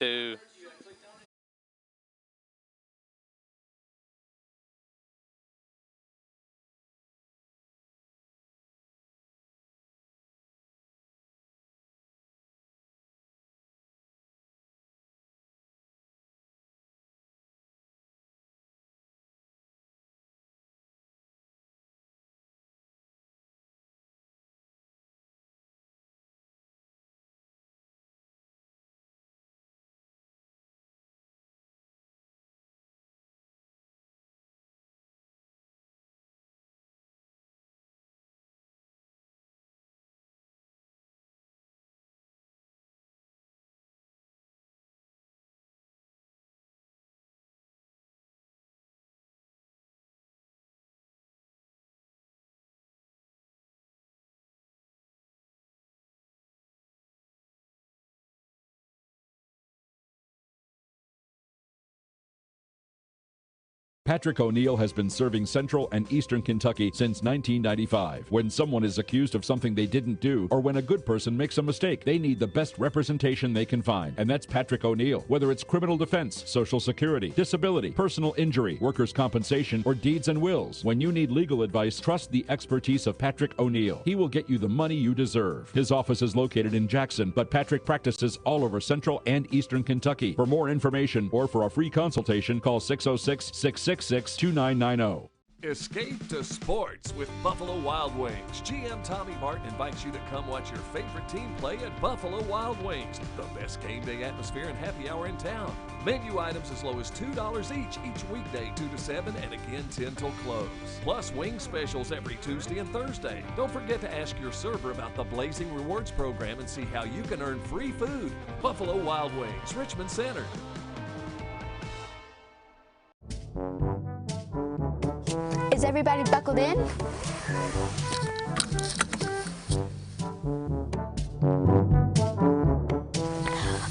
2. Patrick O'Neill has been serving Central and Eastern Kentucky since 1995. When someone is accused of something they didn't do, or when a good person makes a mistake, they need the best representation they can find. And that's Patrick O'Neill. Whether it's criminal defense, Social Security, disability, personal injury, workers' compensation, or deeds and wills. When you need legal advice, trust the expertise of Patrick O'Neill. He will get you the money you deserve. His office is located in Jackson, but Patrick practices all over Central and Eastern Kentucky. For more information or for a free consultation, call 606-666-2990. Escape to sports with Buffalo Wild Wings. GM Tommy Martin invites you to come watch your favorite team play at Buffalo Wild Wings. The best game day atmosphere and happy hour in town. Menu items as low as $2 each weekday 2 to 7 and again 10 till close. Plus wing specials every Tuesday and Thursday. Don't forget to ask your server about the Blazing Rewards program and see how you can earn free food. Buffalo Wild Wings, Richmond Center. Is everybody buckled in?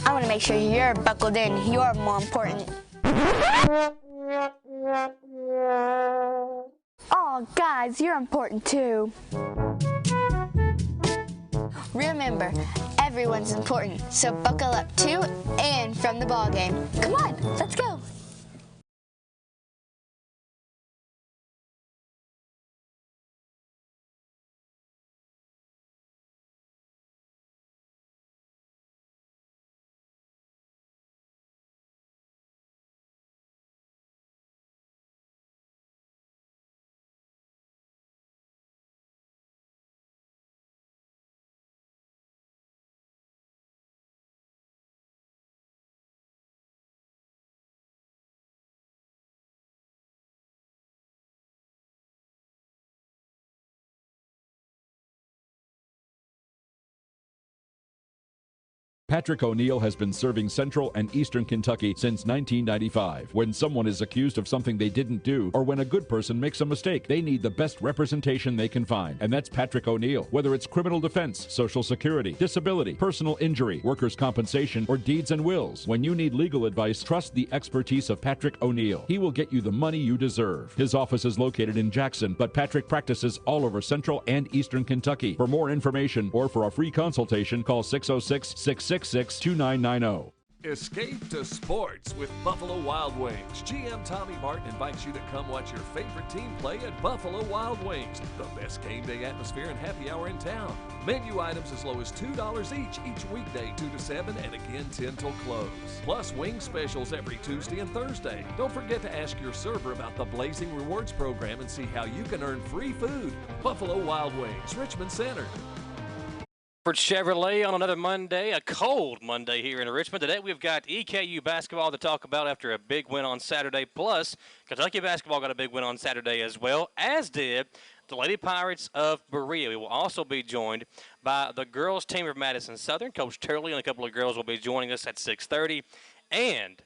I want to make sure you're buckled in. You're more important. Oh, guys, you're important too. Remember, everyone's important, so buckle up to and from the ball game. Come on, let's go. Patrick O'Neill has been serving Central and Eastern Kentucky since 1995. When someone is accused of something they didn't do, or when a good person makes a mistake, they need the best representation they can find. And that's Patrick O'Neill. Whether it's criminal defense, Social Security, disability, personal injury, workers' compensation, or deeds and wills. When you need legal advice, trust the expertise of Patrick O'Neill. He will get you the money you deserve. His office is located in Jackson, but Patrick practices all over Central and Eastern Kentucky. For more information or for a free consultation, call 606-666-2990. Escape to sports with Buffalo Wild Wings. GM Tommy Martin invites you to come watch your favorite team play at Buffalo Wild Wings. The best game day atmosphere and happy hour in town. Menu items as low as $2 each weekday 2 to 7 and again 10 till close. Plus wing specials every Tuesday and Thursday. Don't forget to ask your server about the Blazing Rewards program and see how you can earn free food. Buffalo Wild Wings, Richmond Center. For Chevrolet on another Monday, a cold Monday here in Richmond. Today we've got EKU basketball to talk about after a big win on Saturday. Plus, Kentucky basketball got a big win on Saturday as well, as did the Lady Pirates of Berea. We will also be joined by the girls team of Madison Southern. Coach Turley and a couple of girls will be joining us at 6:30. And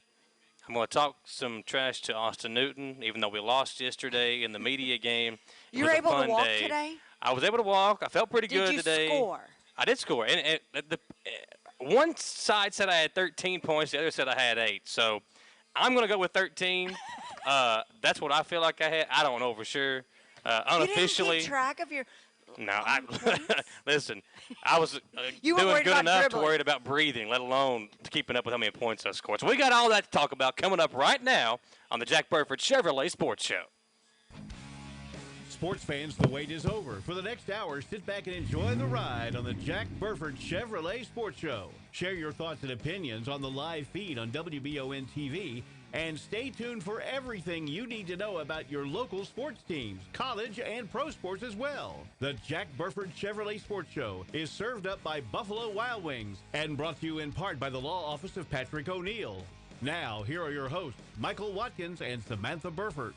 I'm going to talk some trash to Austin Newton, even though we lost yesterday in the media game. You were able to walk today? I was able to walk. I felt pretty good today. Did you score? I did score. And one side said I had 13 points. The other said I had 8. So I'm going to go with 13. That's what I feel like I had. I don't know for sure. Unofficially. You didn't keep track of your No, listen, I was You were doing worried good about enough dribbling. to worry about breathing, let alone keeping up with how many points I scored. So we got all that to talk about coming up right now on the Jack Burford Chevrolet Sports Show. Sports fans, the wait is over. For the next hour, sit back and enjoy the ride on the Jack Burford Chevrolet Sports Show. Share your thoughts and opinions on the live feed on WBON TV, and stay tuned for everything you need to know about your local sports teams, college and pro sports as well. The Jack Burford Chevrolet Sports Show is served up by Buffalo Wild Wings and brought to you in part by the law office of Patrick O'Neill. Now, here are your hosts, Michael Watkins and Samantha Burford.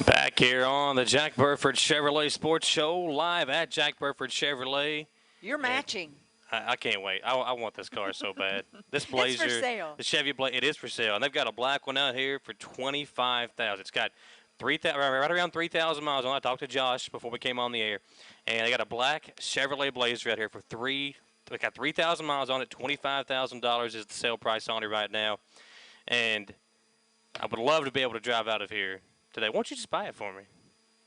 Back here on the Jack Burford Chevrolet Sports Show, live at Jack Burford Chevrolet. You're matching. I can't wait. I want this car so bad. This Blazer, It's for sale. the Chevy Blazer, it is for sale, and they've got a black one out here for $25,000. It's got right around 3,000 miles on it. I talked to Josh before we came on the air, and they got a black Chevrolet Blazer out here for They got 3,000 miles on it. $25,000 is the sale price on it right now, and I would love to be able to drive out of here today. Why don't you just buy it for me?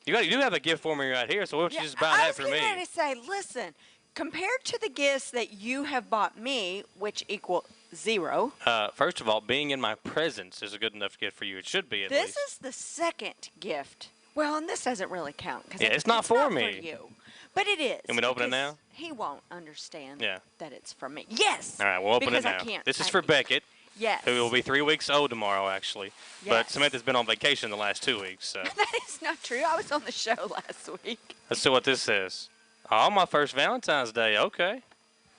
You do have a gift for me right here, so why don't you just buy that for me? I was going to say, listen, compared to the gifts that you have bought me, which equal zero. First of all, being in my presence is a good enough gift for you. It should be at least. This is the second gift. Well, and this doesn't really count because it's not for me. For you. But it is. You want me to open it now? He won't understand Yeah. that it's from me. Yes. All right, we'll open because it now. I can't. This is for Beckett, Yes. who will be 3 weeks old tomorrow, actually. But Yes. Samantha's been on vacation the last 2 weeks. So That is not true. I was on the show last week. let's see what this says. Oh, my first Valentine's Day. Okay.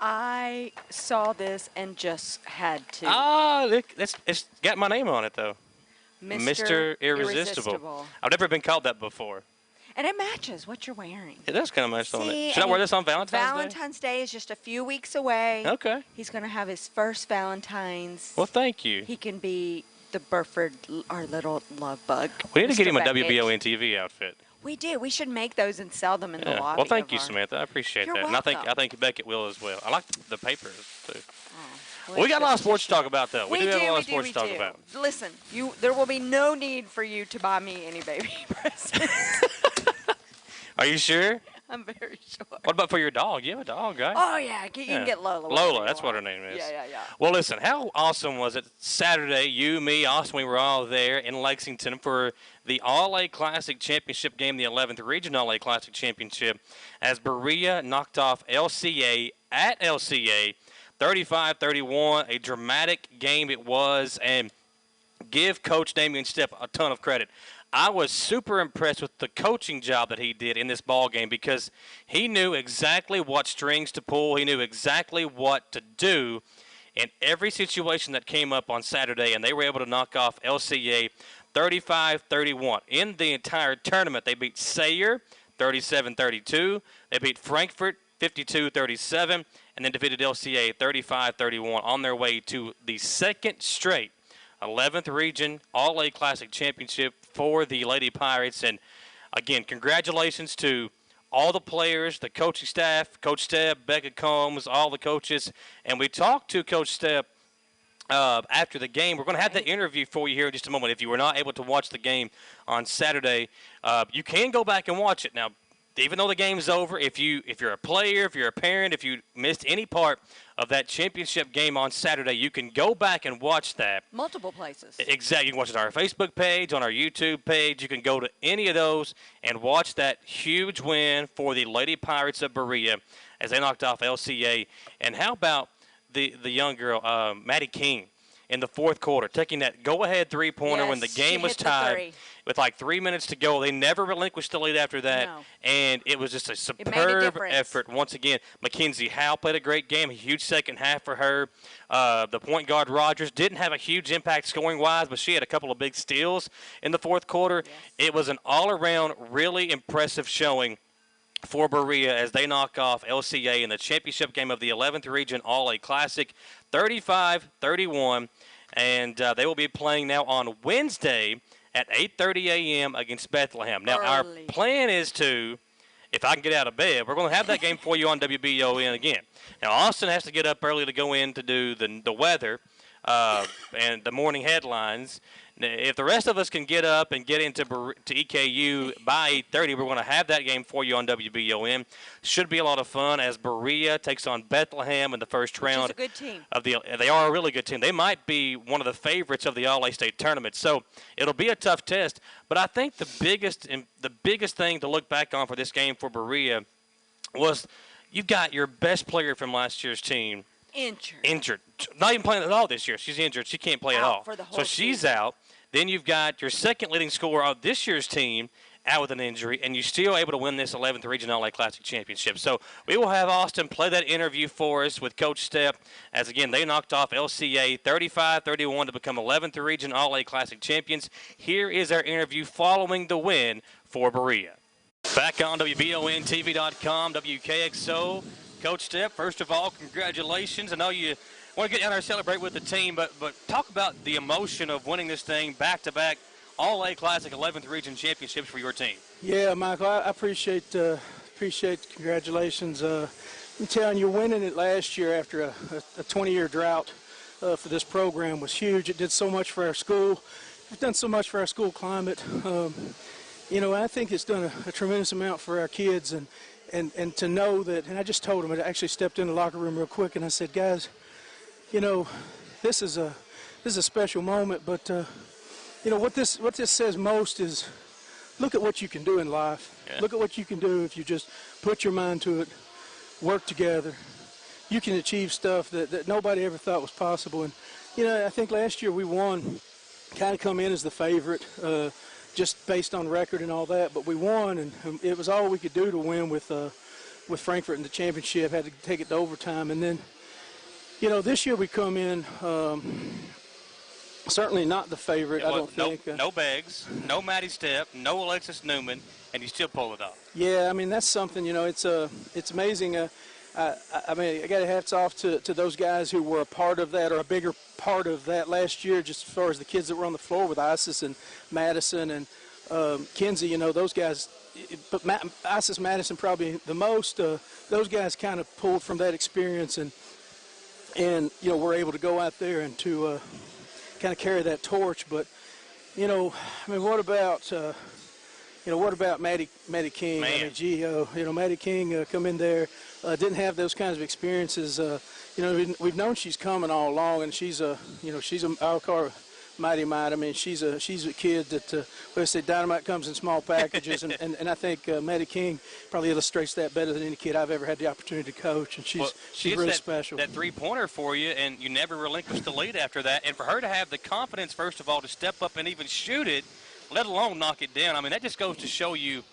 I saw this and just had to. Look, it's got my name on it, though. Mr. Irresistible. I've never been called that before. And it matches what you're wearing. It does kind of match on See, it. Should I and wear this on Valentine's Day? Valentine's Day is just a few weeks away. Okay. He's going to have his first Valentine's. Well, thank you. He can be the Burford, our little love bug. We need to get Mr. him a Beckett. WBON TV outfit. We do. We should make those and sell them in the lobby. Well, thank of you, our- Samantha. I appreciate You're that. welcome. And I think Beckett will as well. I like the papers, too. Well, We got a lot of it's sports to just talk about, though. We do have a lot of we sports to talk do. about. Listen, there will be no need for you to buy me any baby presents. Are you sure? I'm very sure. What about for your dog? You have a dog, right? Oh, yeah. You can get Lola. Lola, that's what her name is. Yeah. Well, listen, how awesome was it Saturday? You, me, Austin, we were all there in Lexington for the All-A Classic Championship game, the 11th Regional All-A Classic Championship, as Berea knocked off LCA at LCA 35-31. A dramatic game it was, and give Coach Damian Stepp a ton of credit. I was super impressed with the coaching job that he did in this ball game because he knew exactly what strings to pull. He knew exactly what to do in every situation that came up on Saturday, and they were able to knock off LCA 35-31. In the entire tournament, they beat Sayre 37-32. They beat Frankfurt 52-37, and then defeated LCA 35-31 on their way to the second straight 11th Region All-A Classic Championship for the Lady Pirates. And, again, congratulations to all the players, the coaching staff, Coach Stepp, Becca Combs, all the coaches. And we talked to Coach Stepp after the game. We're going to have that interview for you here in just a moment. If you were not able to watch the game on Saturday, you can go back and watch it. Now, even though the game's over, if you're a player, if you're a parent, if you missed any part of that championship game on Saturday, you can go back and watch that. Multiple places. Exactly. You can watch it on our Facebook page, on our YouTube page. You can go to any of those and watch that huge win for the Lady Pirates of Berea as they knocked off LCA. And how about the young girl, Maddie King, in the fourth quarter, taking that go-ahead three-pointer when the game was tied with like 3 minutes to go. They never relinquished the lead after that, and it was just a superb effort. Once again, Mackenzie Howe played a great game, a huge second half for her. The point guard, Rogers, didn't have a huge impact scoring-wise, but she had a couple of big steals in the fourth quarter. Yes. It was an all-around really impressive showing for Berea as they knock off LCA in the championship game of the 11th Region All-A Classic, 35-31. And they will be playing now on Wednesday at 8:30 a.m. against Bethlehem. Now, our plan is to, if I can get out of bed, we're going to have that game for you on WBON again. Now, Austin has to get up early to go in to do the weather and the morning headlines. If the rest of us can get up and get into to EKU by 8:30, we're going to have that game for you on WBOM. Should be a lot of fun as Berea takes on Bethlehem in the first round. Which is a good team. They are a really good team. They might be one of the favorites of the All-A-State tournament. So it'll be a tough test. But I think the biggest thing to look back on for this game for Berea was you've got your best player from last year's team injured. Not even playing at all this year. She's injured. She can't play at all. For the whole so she's season. out. Then you've got your second leading scorer of this year's team out with an injury, and you're still able to win this 11th Region All-A Classic Championship. So we will have Austin play that interview for us with Coach Stepp, as, again, they knocked off LCA 35-31 to become 11th Region All-A Classic Champions. Here is our interview following the win for Berea. Back on WBONTV.com, WKXO. Coach Stepp, first of all, congratulations. I know you want to get down there and celebrate with the team, but talk about the emotion of winning this thing back-to-back All-A Classic 11th Region Championships for your team. Yeah, Michael, I appreciate the congratulations. I'm telling you, winning it last year after a 20-year drought for this program was huge. It did so much for our school. It's done so much for our school climate. I think it's done a tremendous amount for our kids, and to know that, and I just told them, I actually stepped in the locker room real quick, and I said, guys, this is a special moment, but what this says most is look at what you can do in life. Yeah. Look at what you can do if you just put your mind to it, work together. You can achieve stuff that nobody ever thought was possible. And I think last year we won, kind of come in as the favorite, just based on record and all that. But we won, and it was all we could do to win with Frankfort in the championship. Had to take it to overtime, and then. This year we come in certainly not the favorite, I don't think. No Beggs, no Maddie Stepp, no Alexis Newman, and you still pull it off. Yeah, I mean, that's something, it's amazing. I got to hats off to those guys who were a part of that, or a bigger part of that last year, just as far as the kids that were on the floor with Isis and Madison and Kinsey, those guys. But Isis, Madison probably the most. Those guys kind of pulled from that experience and we're able to go out there and to kind of carry that torch. But what about Maddie King? Man. I mean, gee, Maddie King come in there, didn't have those kinds of experiences. We've known she's coming all along, and she's I'll call her Mighty Might. I mean, she's a kid that, I say, dynamite comes in small packages, and I think Maddie King probably illustrates that better than any kid I've ever had the opportunity to coach, and she's really special. That three-pointer for you, and you never relinquished the lead after that. And for her to have the confidence, first of all, to step up and even shoot it, let alone knock it down, I mean, that just goes to show you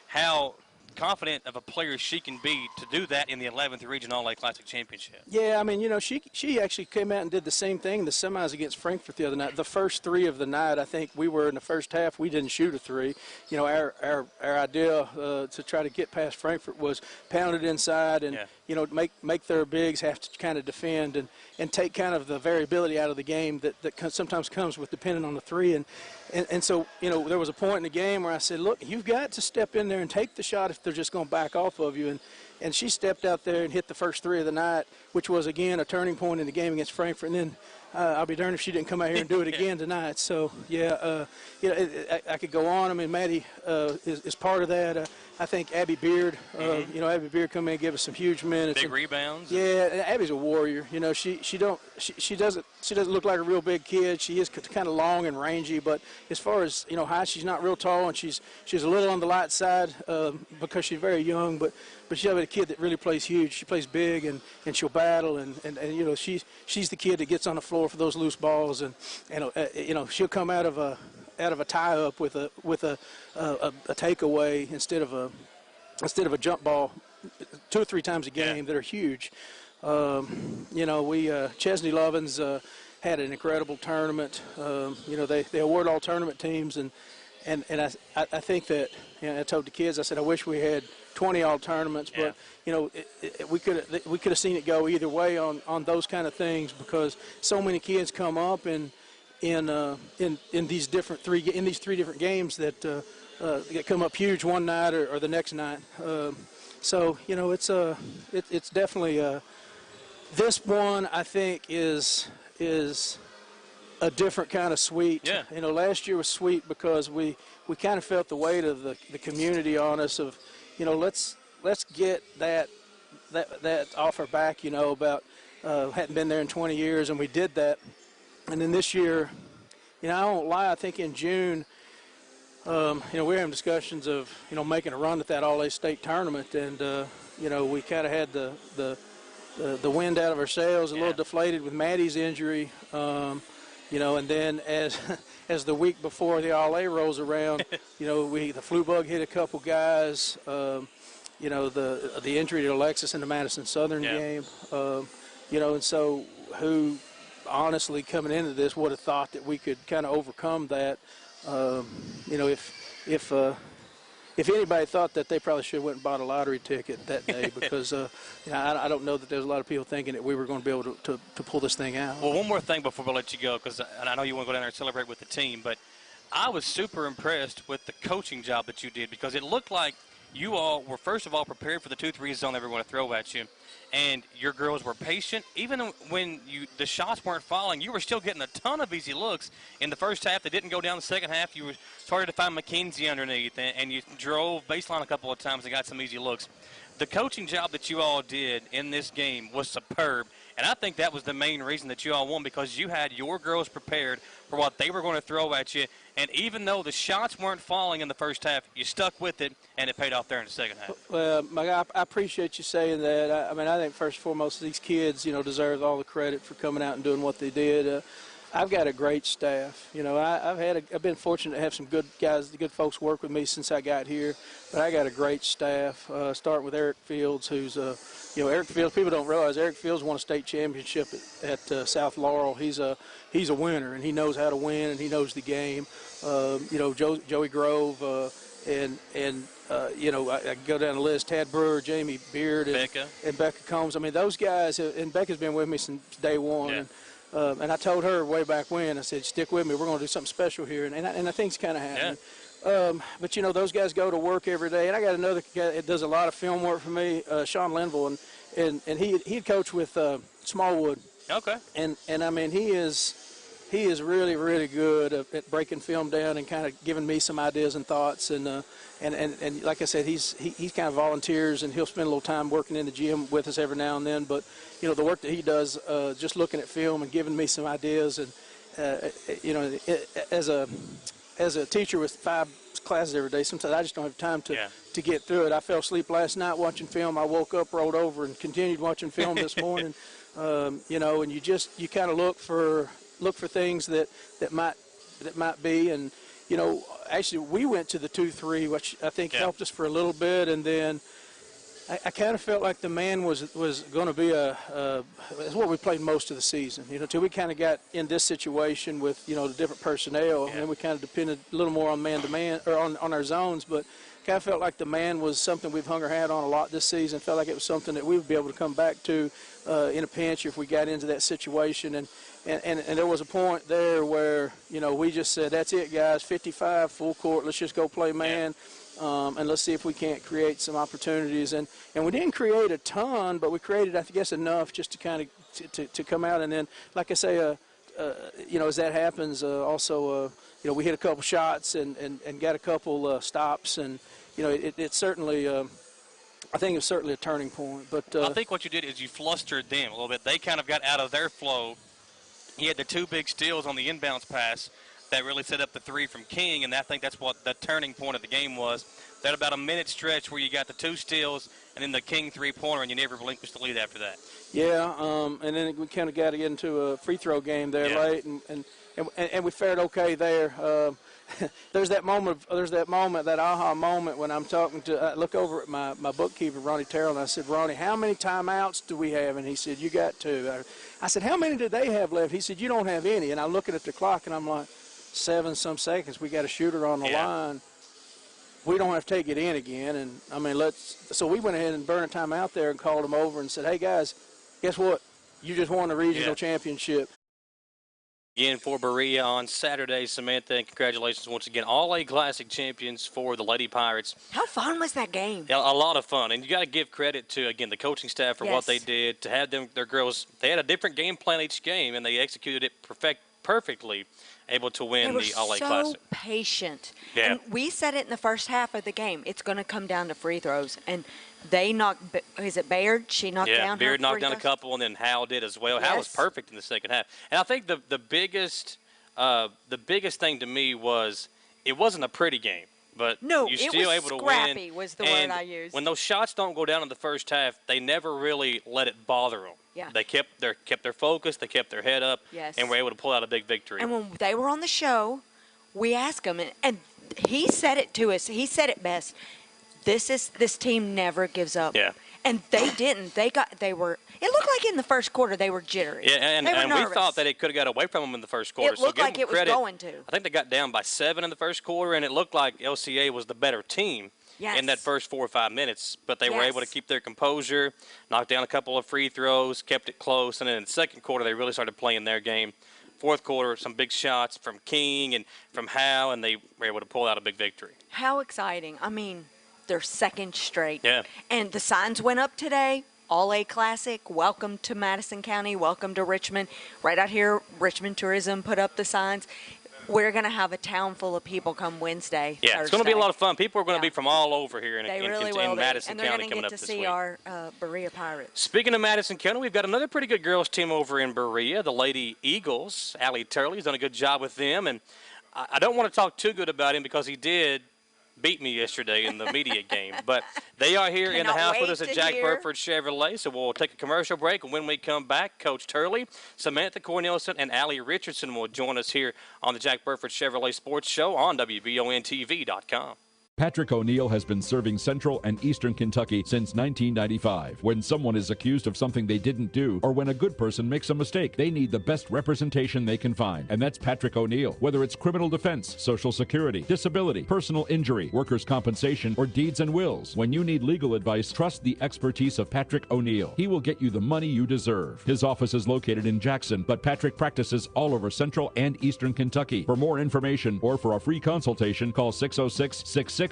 how confident of a player she can be to do that in the 11th Region All-A Classic Championship. Yeah, I mean, she actually came out and did the same thing in the semis against Frankfort the other night. The first three of the night, I think we were in the first half, we didn't shoot a three. Our idea to try to get past Frankfort was pound it inside and, make their bigs have to kind of defend and take kind of the variability out of the game that sometimes comes with depending on the three. And so, there was a point in the game where I said, look, you've got to step in there and take the shot if they're just going to back off of you. And she stepped out there and hit the first three of the night, which was, again, a turning point in the game against Frankfort. And then I'll be darned if she didn't come out here and do it again tonight. So, I could go on. I mean, Maddie is part of that. I think Abby Beard, Abby Beard come in and give us some huge minutes. Big rebounds. Yeah, Abby's a warrior. She doesn't look like a real big kid. She is kind of long and rangy, but as far as height, she's not real tall, and she's a little on the light side because she's very young. But she's a kid that really plays huge. She plays big and she'll battle and she's the kid that gets on the floor for those loose balls and she'll come out of a tie-up with a takeaway instead of a jump ball 2 or 3 times a game that are huge. Chesney Lovins had an incredible tournament. They award all tournament teams, and I think that I told the kids, I said I wish we had 20 all tournaments, but we could have seen it go either way on those kind of things because so many kids come up in these three different games that come up huge one night or the next night. So it's definitely this one I think is a different kind of sweet. Yeah. You know, last year was sweet because we kind of felt the weight of the community on us of, you know, let's get that off our back, you know, about hadn't been there in 20 years, and we did that. And then this year, you know, I won't lie, I think in June, you know, we were having discussions of, you know, making a run at that All-A state tournament, and, you know, we kind of had the wind out of our sails, a little deflated with Maddie's injury, you know, and then as the week before the All-A rolls around, you know, the flu bug hit a couple guys, you know, the injury to Alexis in the Madison Southern game, you know, and so who honestly coming into this would have thought that we could kind of overcome that. You know, if anybody thought that, they probably should have went and bought a lottery ticket that day because, you know, I don't know that there's a lot of people thinking that we were going to be able to pull this thing out. Well, one more thing before we let you go, because I know you want to go down there and celebrate with the team, but I was super impressed with the coaching job that you did because it looked like you all were, first of all, prepared for the 2-3 zone they were going to throw at you, and your girls were patient. Even when the shots weren't falling, you were still getting a ton of easy looks. In the first half, they didn't go down the second half. You started to find McKenzie underneath, and you drove baseline a couple of times and got some easy looks. The coaching job that you all did in this game was superb, and I think that was the main reason that you all won because you had your girls prepared for what they were going to throw at you, and even though the shots weren't falling in the first half, you stuck with it, and it paid off there in the second half. Well, I appreciate you saying that. I mean, I think first and foremost, these kids, you know, deserve all the credit for coming out and doing what they did. I've got a great staff. You know, I've been fortunate to have some good guys, good folks work with me since I got here. But I got a great staff. Starting with Eric Fields, who's you know, Eric Fields. People don't realize Eric Fields won a state championship at South Laurel. He's a winner, and he knows how to win, and he knows the game. You know, Joey Grove, and you know, I go down the list. Tad Brewer, Jamie Beard, and Becca Combs. I mean, those guys. And Becca's been with me since day one. Yeah. And I told her way back when, I said, stick with me. We're going to do something special here. And I think it's kind of happening. Yeah. But, you know, those guys go to work every day. And I got another guy that does a lot of film work for me, Sean Linville. And he'd coach with Smallwood. Okay. And I mean, he is really, really good at breaking film down and kind of giving me some ideas and thoughts. And like I said, he kind of volunteers, and he'll spend a little time working in the gym with us every now and then. But, you know, the work that he does, just looking at film and giving me some ideas. And, you know, as a teacher with 5 classes every day, sometimes I just don't have time to get through it. I fell asleep last night watching film. I woke up, rolled over, and continued watching film this morning. You know, and you kind of look for things that might be. And, you know, actually we went to the 2-3, which I think helped us for a little bit, and then I kind of felt like the man was going to be it's what we played most of the season, you know, till we kind of got in this situation with, you know, the different personnel, and then we kind of depended a little more on man-to-man, or on our zones, but kind of felt like the man was something we've hung our hat on a lot this season. Felt like it was something that we would be able to come back to in a pinch if we got into that situation. And there was a point there where, you know, we just said, that's it, guys, 55, full court, let's just go play man, and let's see if we can't create some opportunities. And we didn't create a ton, but we created, I guess, enough just to kind of to come out. And then, like I say, you know, as that happens, also, you know, we hit a couple shots and got a couple stops. And, you know, it certainly, I think it was certainly a turning point. But I think what you did is you flustered them a little bit. They kind of got out of their flow. He had the 2 big steals on the inbounds pass that really set up the 3 from King, and I think that's what the turning point of the game was. That about a minute stretch where you got the 2 steals and then the King 3-pointer, and you never relinquished the lead after that. Yeah, and then we kind of got to get into a free throw game there late, and we fared okay there. There's that moment, that aha moment when I'm talking to, I look over at my bookkeeper, Ronnie Terrell, and I said, Ronnie, how many timeouts do we have? And he said, you got 2. I said, how many do they have left? He said, you don't have any. And I'm looking at the clock, and I'm like, 7-some seconds. We got a shooter on the line. We don't have to take it in again. And, I mean, so we went ahead and burned a timeout there and called them over and said, hey, guys, guess what? You just won the regional championship. Again, for Berea on Saturday, Samantha, and congratulations once again. All-A Classic champions for the Lady Pirates. How fun was that game? Yeah, a lot of fun. And you got to give credit to, again, the coaching staff for what they did, to have their girls. They had a different game plan each game, and they executed it perfectly able to win the All-A so Classic. patient. Yeah. And we said it in the first half of the game. It's going to come down to free throws. And they knocked, is it Bayard? She knocked down her Beard knocked free down a throws? couple, and then Hal did as well. Hal was Yes. perfect in the second half. And I think the biggest thing to me was it wasn't a pretty game. But No, you're it still was able to scrappy win. was the word And I used. when those shots don't go down in the first half, they never really let it bother them. Yeah. They kept their focus, they kept their head up, Yes. and were able to pull out a big victory. And when they were on the show, we asked him, and he said it to us. He said it best. This team never gives up. Yeah. And they didn't. They were. It looked like in the first quarter they were jittery. Yeah, and they were we nervous. thought that it could have got away from them in the first quarter. It looked so give like them it was credit. going to. I think they got down by 7 in the first quarter, and it looked like LCA was the better team in that Yes. first 4 or 5 minutes. But they were able to Yes. keep their composure, knock down a couple of free throws, kept it close, and then in the second quarter they really started playing their game. Fourth quarter, some big shots from King and from Howe, and they were able to pull out a big victory. How exciting. I mean, their second straight. Yeah. And the signs went up today. All-A Classic. Welcome to Madison County. Welcome to Richmond. Right out here, Richmond Tourism put up the signs. We're going to have a town full of people come Wednesday. Yeah, it's going to be a Thursday. lot of fun. People are going to Yeah. be from all over here in They really will in be. Madison And they're County going to coming get up to this see week. our Berea Pirates. Speaking of Madison County, we've got another pretty good girls team over in Berea, the Lady Eagles. Allie Turley's done a good job with them, and I don't want to talk too good about him because he did beat me yesterday in the media game. But they are here in the Cannot house with wait us at to Jack hear. Burford Chevrolet, so we'll take a commercial break, and when we come back, Coach Turley, Samantha Cornelison, and Allie Richardson will join us here on the Jack Burford Chevrolet Sports Show on WBONTV.com. Patrick O'Neill has been serving Central and Eastern Kentucky since 1995. When someone is accused of something they didn't do, or when a good person makes a mistake, they need the best representation they can find. And that's Patrick O'Neill. Whether it's criminal defense, Social Security, disability, personal injury, workers' compensation, or deeds and wills, when you need legal advice, trust the expertise of Patrick O'Neill. He will get you the money you deserve. His office is located in Jackson, but Patrick practices all over Central and Eastern Kentucky. For more information or for a free consultation, call 606-666-2990.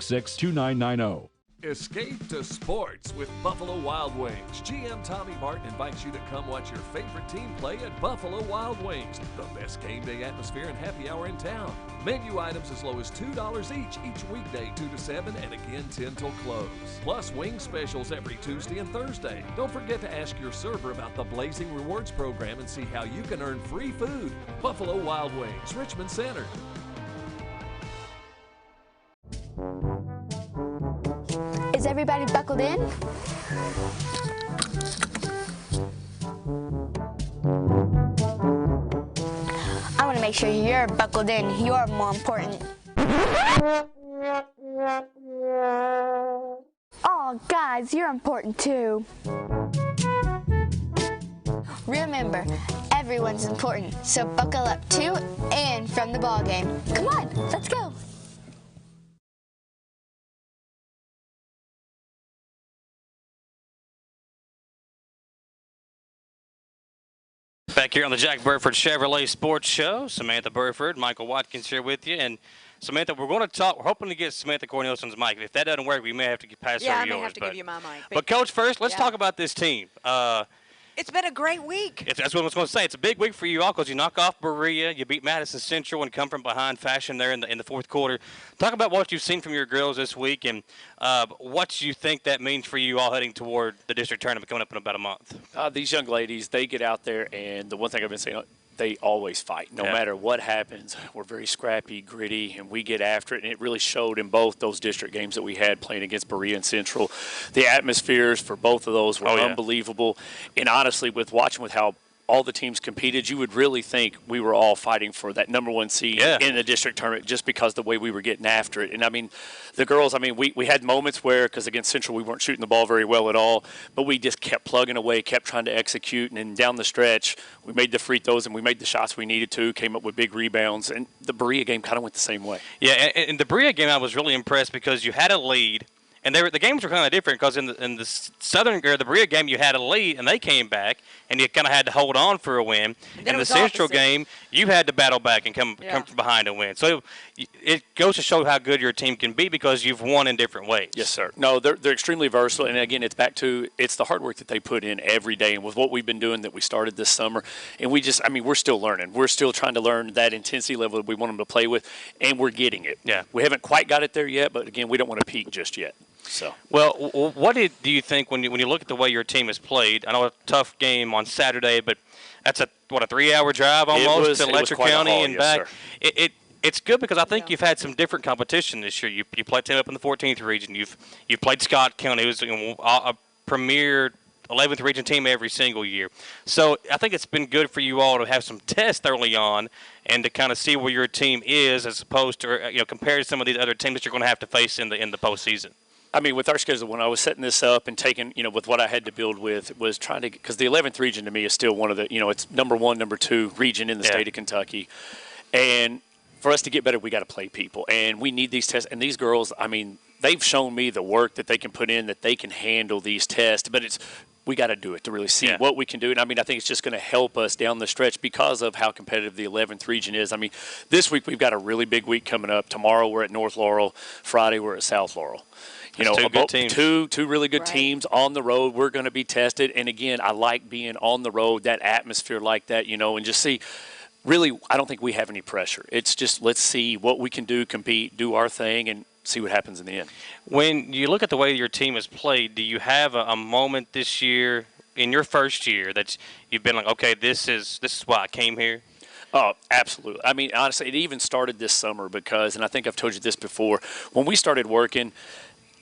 Escape to sports with Buffalo Wild Wings. GM Tommy Martin invites you to come watch your favorite team play at Buffalo Wild Wings, the best game day atmosphere and happy hour in town. Menu items as low as $2 each weekday 2 to 7 and again 10 till close. Plus wing specials every Tuesday and Thursday. Don't forget to ask your server about the Blazing Rewards program and see how you can earn free food. Buffalo Wild Wings, Richmond Center. Is everybody buckled in? I want to make sure you're buckled in. You're more important. Oh, guys, you're important too. Remember, everyone's important, so buckle up to and from the ball game. Come on, let's go. Back here on the Jack Burford Chevrolet Sports Show, Samantha Burford, Michael Watkins here with you. And Samantha, we're going to talk. We're hoping to get Samantha Cornelson's mic. If that doesn't work, we may have to pass Yeah, over I may yours. have to give you my mic. But Coach, first, let's Yeah. talk about this team. It's been a great week. That's what I was going to say. It's a big week for you all because you knock off Berea, you beat Madison Central, and come from behind fashion there in the fourth quarter. Talk about what you've seen from your girls this week and what you think that means for you all heading toward the district tournament coming up in about a month. These young ladies, they get out there, and the one thing I've been saying, they always fight. No Yeah. matter what happens, we're very scrappy, gritty, and we get after it. And it really showed in both those district games that we had playing against Berea and Central. The atmospheres for both of those were unbelievable. And honestly, with how all the teams competed, you would really think we were all fighting for that number one seed in the district tournament just because the way we were getting after it. And, I mean, the girls, I mean, we had moments where, because against Central we weren't shooting the ball very well at all, but we just kept plugging away, kept trying to execute. And then down the stretch, we made the free throws and we made the shots we needed to, came up with big rebounds. And the Berea game kind of went the same way. Yeah, in the Berea game, I was really impressed because you had a lead, And the games were kind of different because in the Southern or the Berea game, you had a lead, and they came back, and you kind of had to hold on for a win. In the Central game, you had to battle back and come from behind and win. So it goes to show how good your team can be because you've won in different ways. Yes, sir. No, they're extremely versatile, and again, it's back to the hard work that they put in every day, and with what we've been doing that we started this summer, and we're still learning. We're still trying to learn that intensity level that we want them to play with, and we're getting it. Yeah. We haven't quite got it there yet, but again, we don't want to peak just yet. So. Well, what do you think when you look at the way your team has played? I know a tough game on Saturday, but that's a 3-hour drive almost to Letcher County and back. It's good because I think you've had some different competition this year. You played Tim up in the 14th region. You've played Scott County, who's a premier 11th region team every single year. So I think it's been good for you all to have some tests early on and to kind of see where your team is as opposed to compared to some of these other teams that you're going to have to face in the postseason. I mean, with our schedule, when I was setting this up and taking, with what I had to build with, was trying to, because the 11th region to me is still one of the, it's number 1, number 2 region in the state of Kentucky. And for us to get better, we got to play people. And we need these tests. And these girls, I mean, they've shown me the work that they can put in, that they can handle these tests. But we got to do it to really see what we can do. And, I mean, I think it's just going to help us down the stretch because of how competitive the 11th region is. I mean, this week we've got a really big week coming up. Tomorrow we're at North Laurel. Friday we're at South Laurel. Two good teams. Two really good teams on the road. We're going to be tested. And, again, I like being on the road, that atmosphere like that, and just see. Really, I don't think we have any pressure. It's just let's see what we can do, compete, do our thing, and see what happens in the end. When you look at the way your team has played, do you have a moment this year, in your first year, that you've been like, okay, this is why I came here? Oh, absolutely. I mean, honestly, it even started this summer because, and I think I've told you this before, when we started working,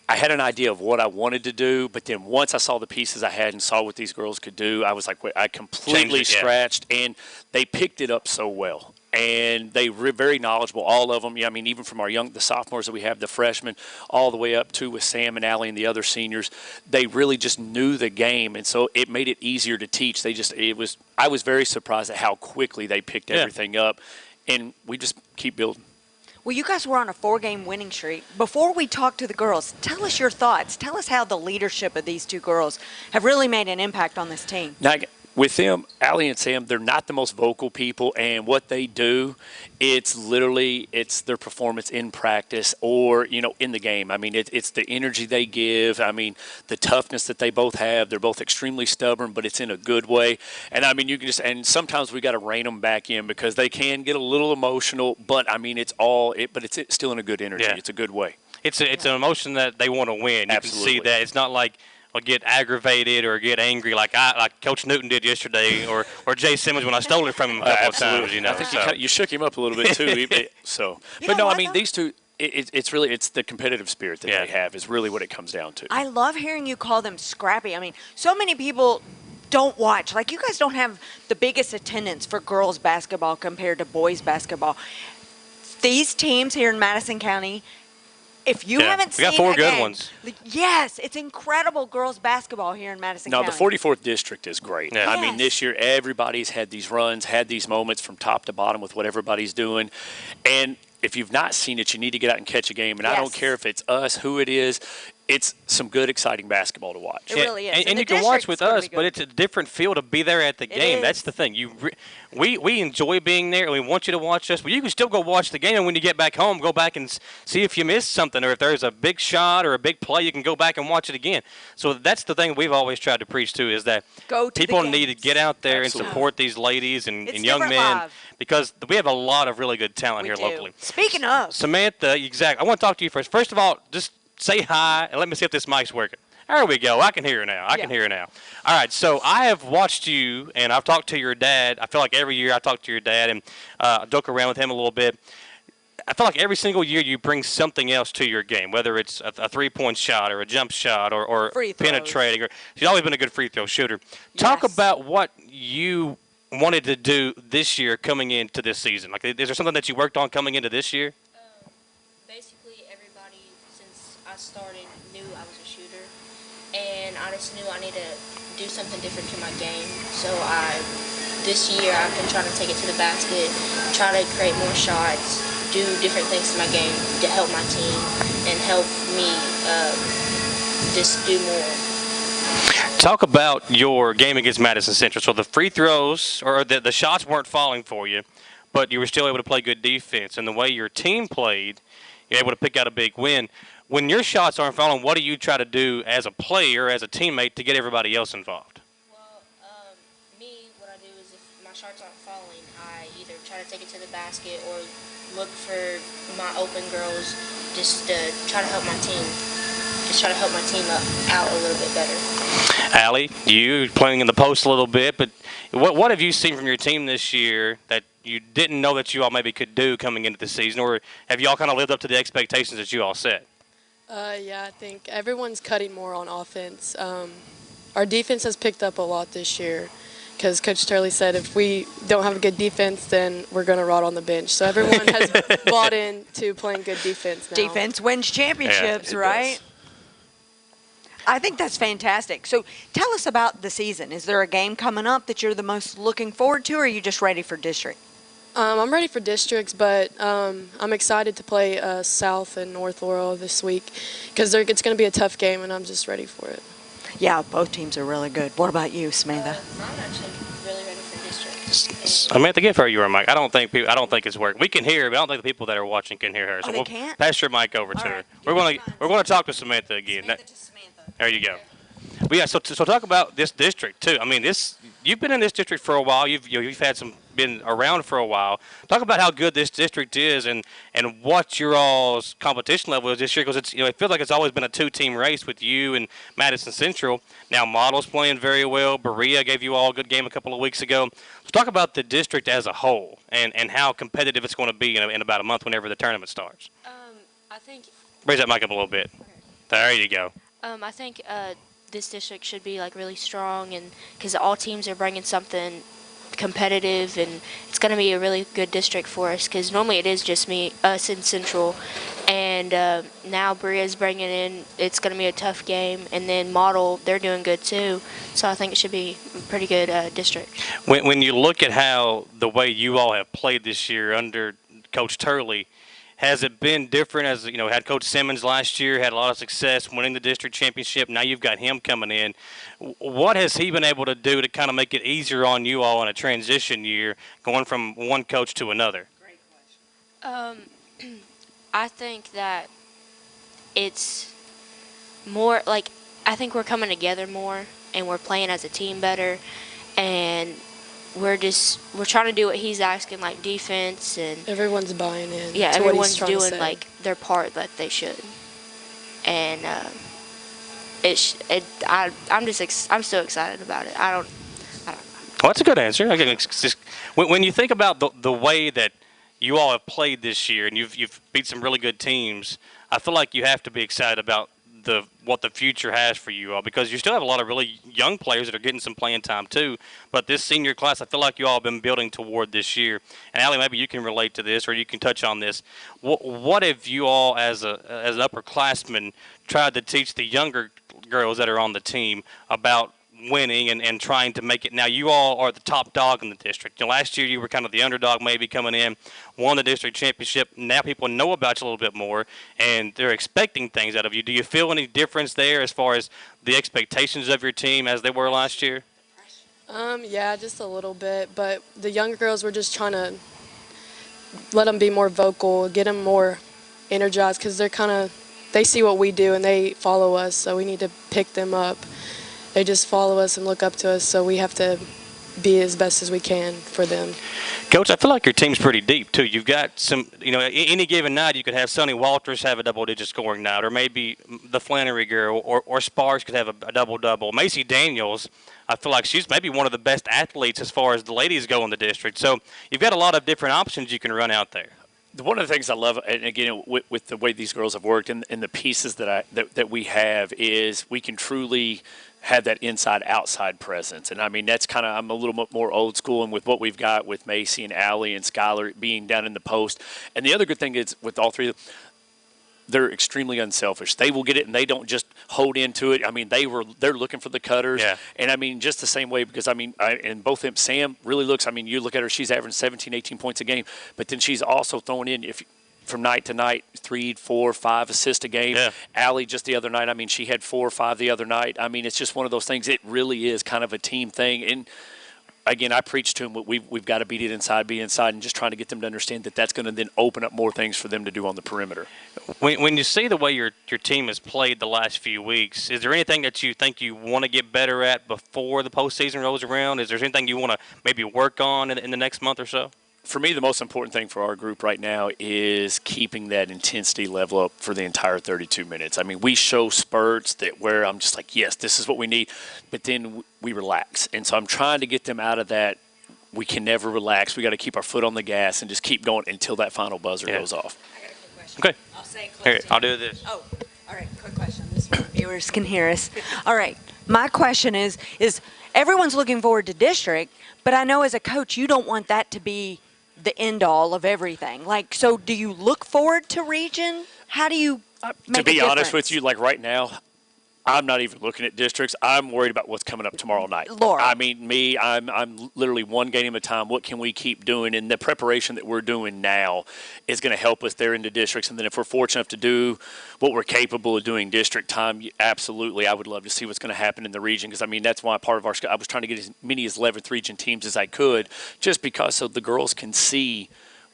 I had an idea of what I wanted to do, but then once I saw the pieces I had and saw what these girls could do, I was like, wait, I completely scratched, and they picked it up so well. And they were very knowledgeable, all of them. Yeah, I mean, even from the sophomores that we have, the freshmen, all the way up to with Sam and Allie and the other seniors, they really just knew the game, and so it made it easier to teach. I was very surprised at how quickly they picked everything up, and we just keep building. Well, you guys were on a 4-game winning streak. Before we talk to the girls, tell us your thoughts. Tell us how the leadership of these two girls have really made an impact on this team. Now, with them, Allie and Sam, they're not the most vocal people, and what they do, it's their performance in practice or, in the game. I mean, it's the energy they give. I mean, the toughness that they both have. They're both extremely stubborn, but it's in a good way. And, I mean, and sometimes we got to rein them back in because they can get a little emotional, but, I mean, it's still in a good energy. Yeah. It's a good way. It's an emotion that they want to win. You Absolutely. Can see that. It's not like get aggravated or get angry like Coach Newton did yesterday, or Jay Simmons when I stole it from him a couple of times. I think you shook him up a little bit too. But no, I mean these two. It's the competitive spirit that they have is really what it comes down to. I love hearing you call them scrappy. I mean, so many people don't watch. Like you guys don't have the biggest attendance for girls basketball compared to boys basketball. These teams here in Madison County. If you haven't seen we got 4 good ones. Yes, it's incredible girls basketball here in Madison County. No, the 44th district is great. Yeah. I mean, this year everybody's had these runs, had these moments from top to bottom with what everybody's doing. And if you've not seen it, you need to get out and catch a game. And I don't care if it's us, who it is. It's some good, exciting basketball to watch. It really is. And you can watch with us, but it's a different feel to be there at the game. That's the thing. We enjoy being there, and we want you to watch us. But you can still go watch the game, and when you get back home, go back and see if you missed something, or if there's a big shot or a big play, you can go back and watch it again. So that's the thing we've always tried to preach to is that people need to get out there and support these ladies and young men because we have a lot of really good talent here locally. Speaking of. Samantha, I want to talk to you first. First of all, just say hi, and let me see if this mic's working. There we go. I can hear her now. I can hear her now. All right, so I have watched you, and I've talked to your dad. I feel like every year I talk to your dad and joke around with him a little bit. I feel like every single year you bring something else to your game, whether it's a three-point shot or a jump shot or penetrating. She's always been a good free throw shooter. Yes. Talk about what you wanted to do this year coming into this season. Like, is there something that you worked on coming into this year? Basically, everybody since I started knew I was a shooter, and I just knew I needed to do something different to my game. So this year I've been trying to take it to the basket, try to create more shots, do different things to my game to help my team and help me just do more. Talk about your game against Madison Central. So the free throws or the shots weren't falling for you, but you were still able to play good defense. And the way your team played, you're able to pick out a big win. When your shots aren't falling, what do you try to do as a player, as a teammate, to get everybody else involved? Well, me, what I do is if my shots aren't falling, I either try to take it to the basket or look for my open girls just to try to help my team. Just try to help my team out a little bit better. Allie, you playing in the post a little bit, but what have you seen from your team this year that you didn't know that you all maybe could do coming into the season, or have you all kind of lived up to the expectations that you all set? Yeah, I think everyone's cutting more on offense. Our defense has picked up a lot this year because Coach Turley said if we don't have a good defense, then we're going to rot on the bench. So everyone has bought into playing good defense now. Defense wins championships, right? Does. I think that's fantastic. So tell us about the season. Is there a game coming up that you're the most looking forward to, or are you just ready for district? I'm ready for districts, but I'm excited to play South and North Laurel this week because it's going to be a tough game, and I'm just ready for it. Yeah, both teams are really good. What about you, Samantha? I'm actually really ready for district. Samantha, give her your mic. I don't think it's working. We can hear her, but I don't think the people that are watching can hear her. So they we'll can't? pass your mic over to her. We're going to talk to Samantha again. Samantha to Samantha. There you go. But yeah, so talk about this district too. I mean, you've been in this district for a while. You've been around for a while. Talk about how good this district is and what your all's competition level is this year, because it feels like it's always been a two-team race with you and Madison Central. Now Model's playing very well. Berea gave you all a good game a couple of weeks ago. So talk about the district as a whole and how competitive it's going to be in about a month whenever the tournament starts. I think. Raise that mic up a little bit. There you go. I think this district should be like really strong, and because all teams are bringing something competitive, and it's going to be a really good district for us. Because normally it is just us in Central, and now Berea's bringing in. It's going to be a tough game, and then Model, they're doing good too. So I think it should be a pretty good district. When you look at how the way you all have played this year under Coach Turley, has it been different? As had Coach Simmons last year, had a lot of success winning the district championship. Now you've got him coming in. What has he been able to do to kind of make it easier on you all in a transition year, going from one coach to another? Great question. I think that it's more like I think we're coming together more, and we're playing as a team better, and we're trying to do what he's asking, like defense, and Everyone's buying in. yeah, to what everyone's he's trying to doing say. like their part that they should, and I'm so excited about it. I don't know. Well, that's a good answer. Again, when you think about the way that you all have played this year, and you've beat some really good teams, I feel like you have to be excited about what the future has for you all, because you still have a lot of really young players that are getting some playing time too. But this senior class, I feel like you all have been building toward this year. And Allie, maybe you can relate to this, or you can touch on this. What have you all, as an upperclassman, tried to teach the younger girls that are on the team about winning and trying to make it? Now you all are the top dog in the district. Last year you were kind of the underdog maybe coming in, won the district championship. Now people know about you a little bit more, and they're expecting things out of you. Do you feel any difference there as far as the expectations of your team as they were last year? Yeah, just a little bit. But the younger girls, we're just trying to let them be more vocal, get them more energized, because they see what we do and they follow us. So we need to pick them up. They just follow us and look up to us, so we have to be as best as we can for them. Coach, I feel like your team's pretty deep, too. You've got some, any given night you could have Sonny Walters have a double-digit scoring night, or maybe the Flannery girl, or Sparks could have a double-double. Macy Daniels, I feel like she's maybe one of the best athletes as far as the ladies go in the district. So you've got a lot of different options you can run out there. One of the things I love, and again, with the way these girls have worked and the pieces that we have, is we can truly have that inside-outside presence. And, I mean, that's kind of – I'm a little bit more old school, and with what we've got with Macy and Allie and Skylar being down in the post. And the other good thing is with all three of them, they're extremely unselfish. They will get it, and they don't just hold into it. I mean, they're looking for the cutters. Yeah. And, I mean, just the same way, because, I mean, and both of them, Sam really looks – I mean, you look at her, she's averaging 17, 18 points a game. But then she's also throwing in – from night to night, 3, 4, 5 assists a game. Yeah. Allie just the other night, I mean, she had 4 or 5 the other night. I mean, it's just one of those things. It really is kind of a team thing. And again, I preach to them, we've got to beat it inside, be inside, and just trying to get them to understand that that's going to then open up more things for them to do on the perimeter. When you see the way your team has played the last few weeks, is there anything that you think you want to get better at before the postseason rolls around? Is there anything you want to maybe work on in the next month or so? For me, the most important thing for our group right now is keeping that intensity level up for the entire 32 minutes. I mean, we show spurts that where I'm just like, yes, this is what we need, but then we relax. And so I'm trying to get them out of that. We can never relax. We got to keep our foot on the gas and just keep going until that final buzzer goes off. I got a quick question. Okay. I'll say Here, I'll do this. Oh, all right. Quick question. This way viewers can hear us. All right. My question is everyone's looking forward to district, but I know as a coach you don't want that to be the end all of everything. Like, so do you look forward to region? How do you make to be a difference? honest with you, like right now, I'm not even looking at districts. I'm worried about what's coming up tomorrow night. Laura. I mean, I'm literally one game at a time. What can we keep doing? And the preparation that we're doing now is going to help us there into districts. And then if we're fortunate enough to do what we're capable of doing district time, absolutely, I would love to see what's going to happen in the region. Because, I mean, that's why part of our – I was trying to get as many as 11th region teams as I could just because so the girls can see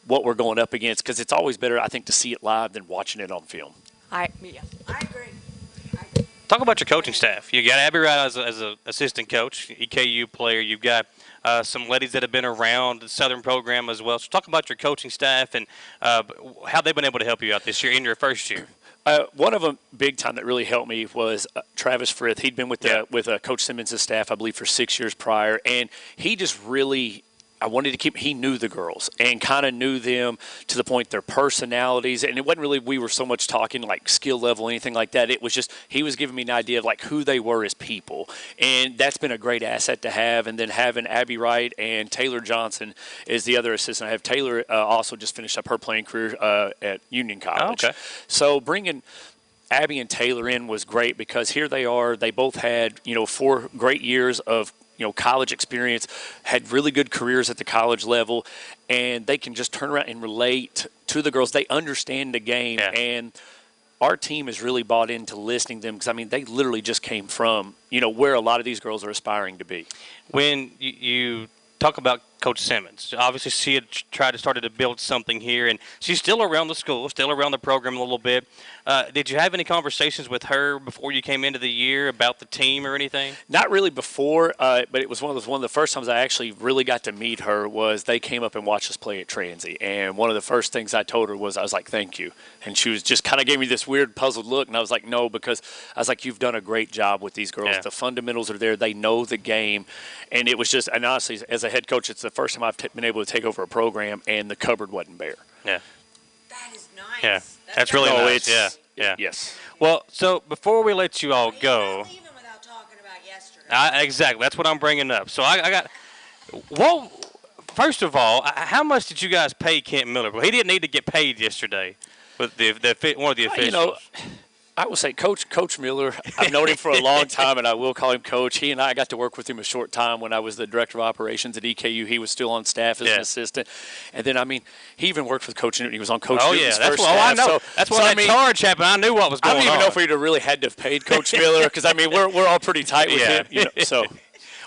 what we're going up against. Because it's always better, I think, to see it live than watching it on film. I agree. Talk about your coaching staff. You got Abby Wright as an assistant coach, EKU player. You've got some ladies that have been around the Southern program as well. So talk about your coaching staff and how they've been able to help you out this year in your first year. One of them big time that really helped me was Travis Frith. He'd been with Coach Simmons' staff, I believe, for 6 years prior, and he just really – I wanted to keep – he knew the girls and kind of knew them to the point their personalities. And it wasn't really we were so much talking like skill level, anything like that. It was just he was giving me an idea of like who they were as people. And that's been a great asset to have. And then having Abby Wright and Taylor Johnson is the other assistant. I have Taylor also just finished up her playing career at Union College. Oh, okay. So bringing Abby and Taylor in was great because here they are. They both had, 4 great years of college experience, had really good careers at the college level, and they can just turn around and relate to the girls. They understand the game, and our team has really bought into listening to them because, I mean, they literally just came from, where a lot of these girls are aspiring to be. When you talk about Coach Simmons, obviously she had tried to start to build something here, and she's still around the school, still around the program a little bit. Did you have any conversations with her before you came into the year about the team or anything? Not really before, but it was one of the first times I actually really got to meet her was they came up and watched us play at Transy. And one of the first things I told her was, I was like, thank you. And she was just kind of gave me this weird puzzled look. And I was like, no, because I was like, you've done a great job with these girls. Yeah. The fundamentals are there. They know the game. And it was just, and honestly, as a head coach, it's the first time I've been able to take over a program and the cupboard wasn't bare. Yeah. That is nice. Yeah. That's really nice. Yeah. Yes. Well, so before we let you all go. You're not leaving without talking about yesterday. Exactly. That's what I'm bringing up. So I got. Well, first of all, how much did you guys pay Kent Miller? Well, he didn't need to get paid yesterday with one of the officials. I will say Coach Miller, I've known him for a long time, and I will call him Coach. He and I got to work with him a short time when I was the Director of Operations at EKU. He was still on staff as an assistant. And then, I mean, he even worked with Coach Newton. He was on Coach Newton's first staff. I know. That's why that charge happened. I knew what was going on. I don't even know if we'd have really had to have paid Coach Miller because, I mean, we're all pretty tight with him. So.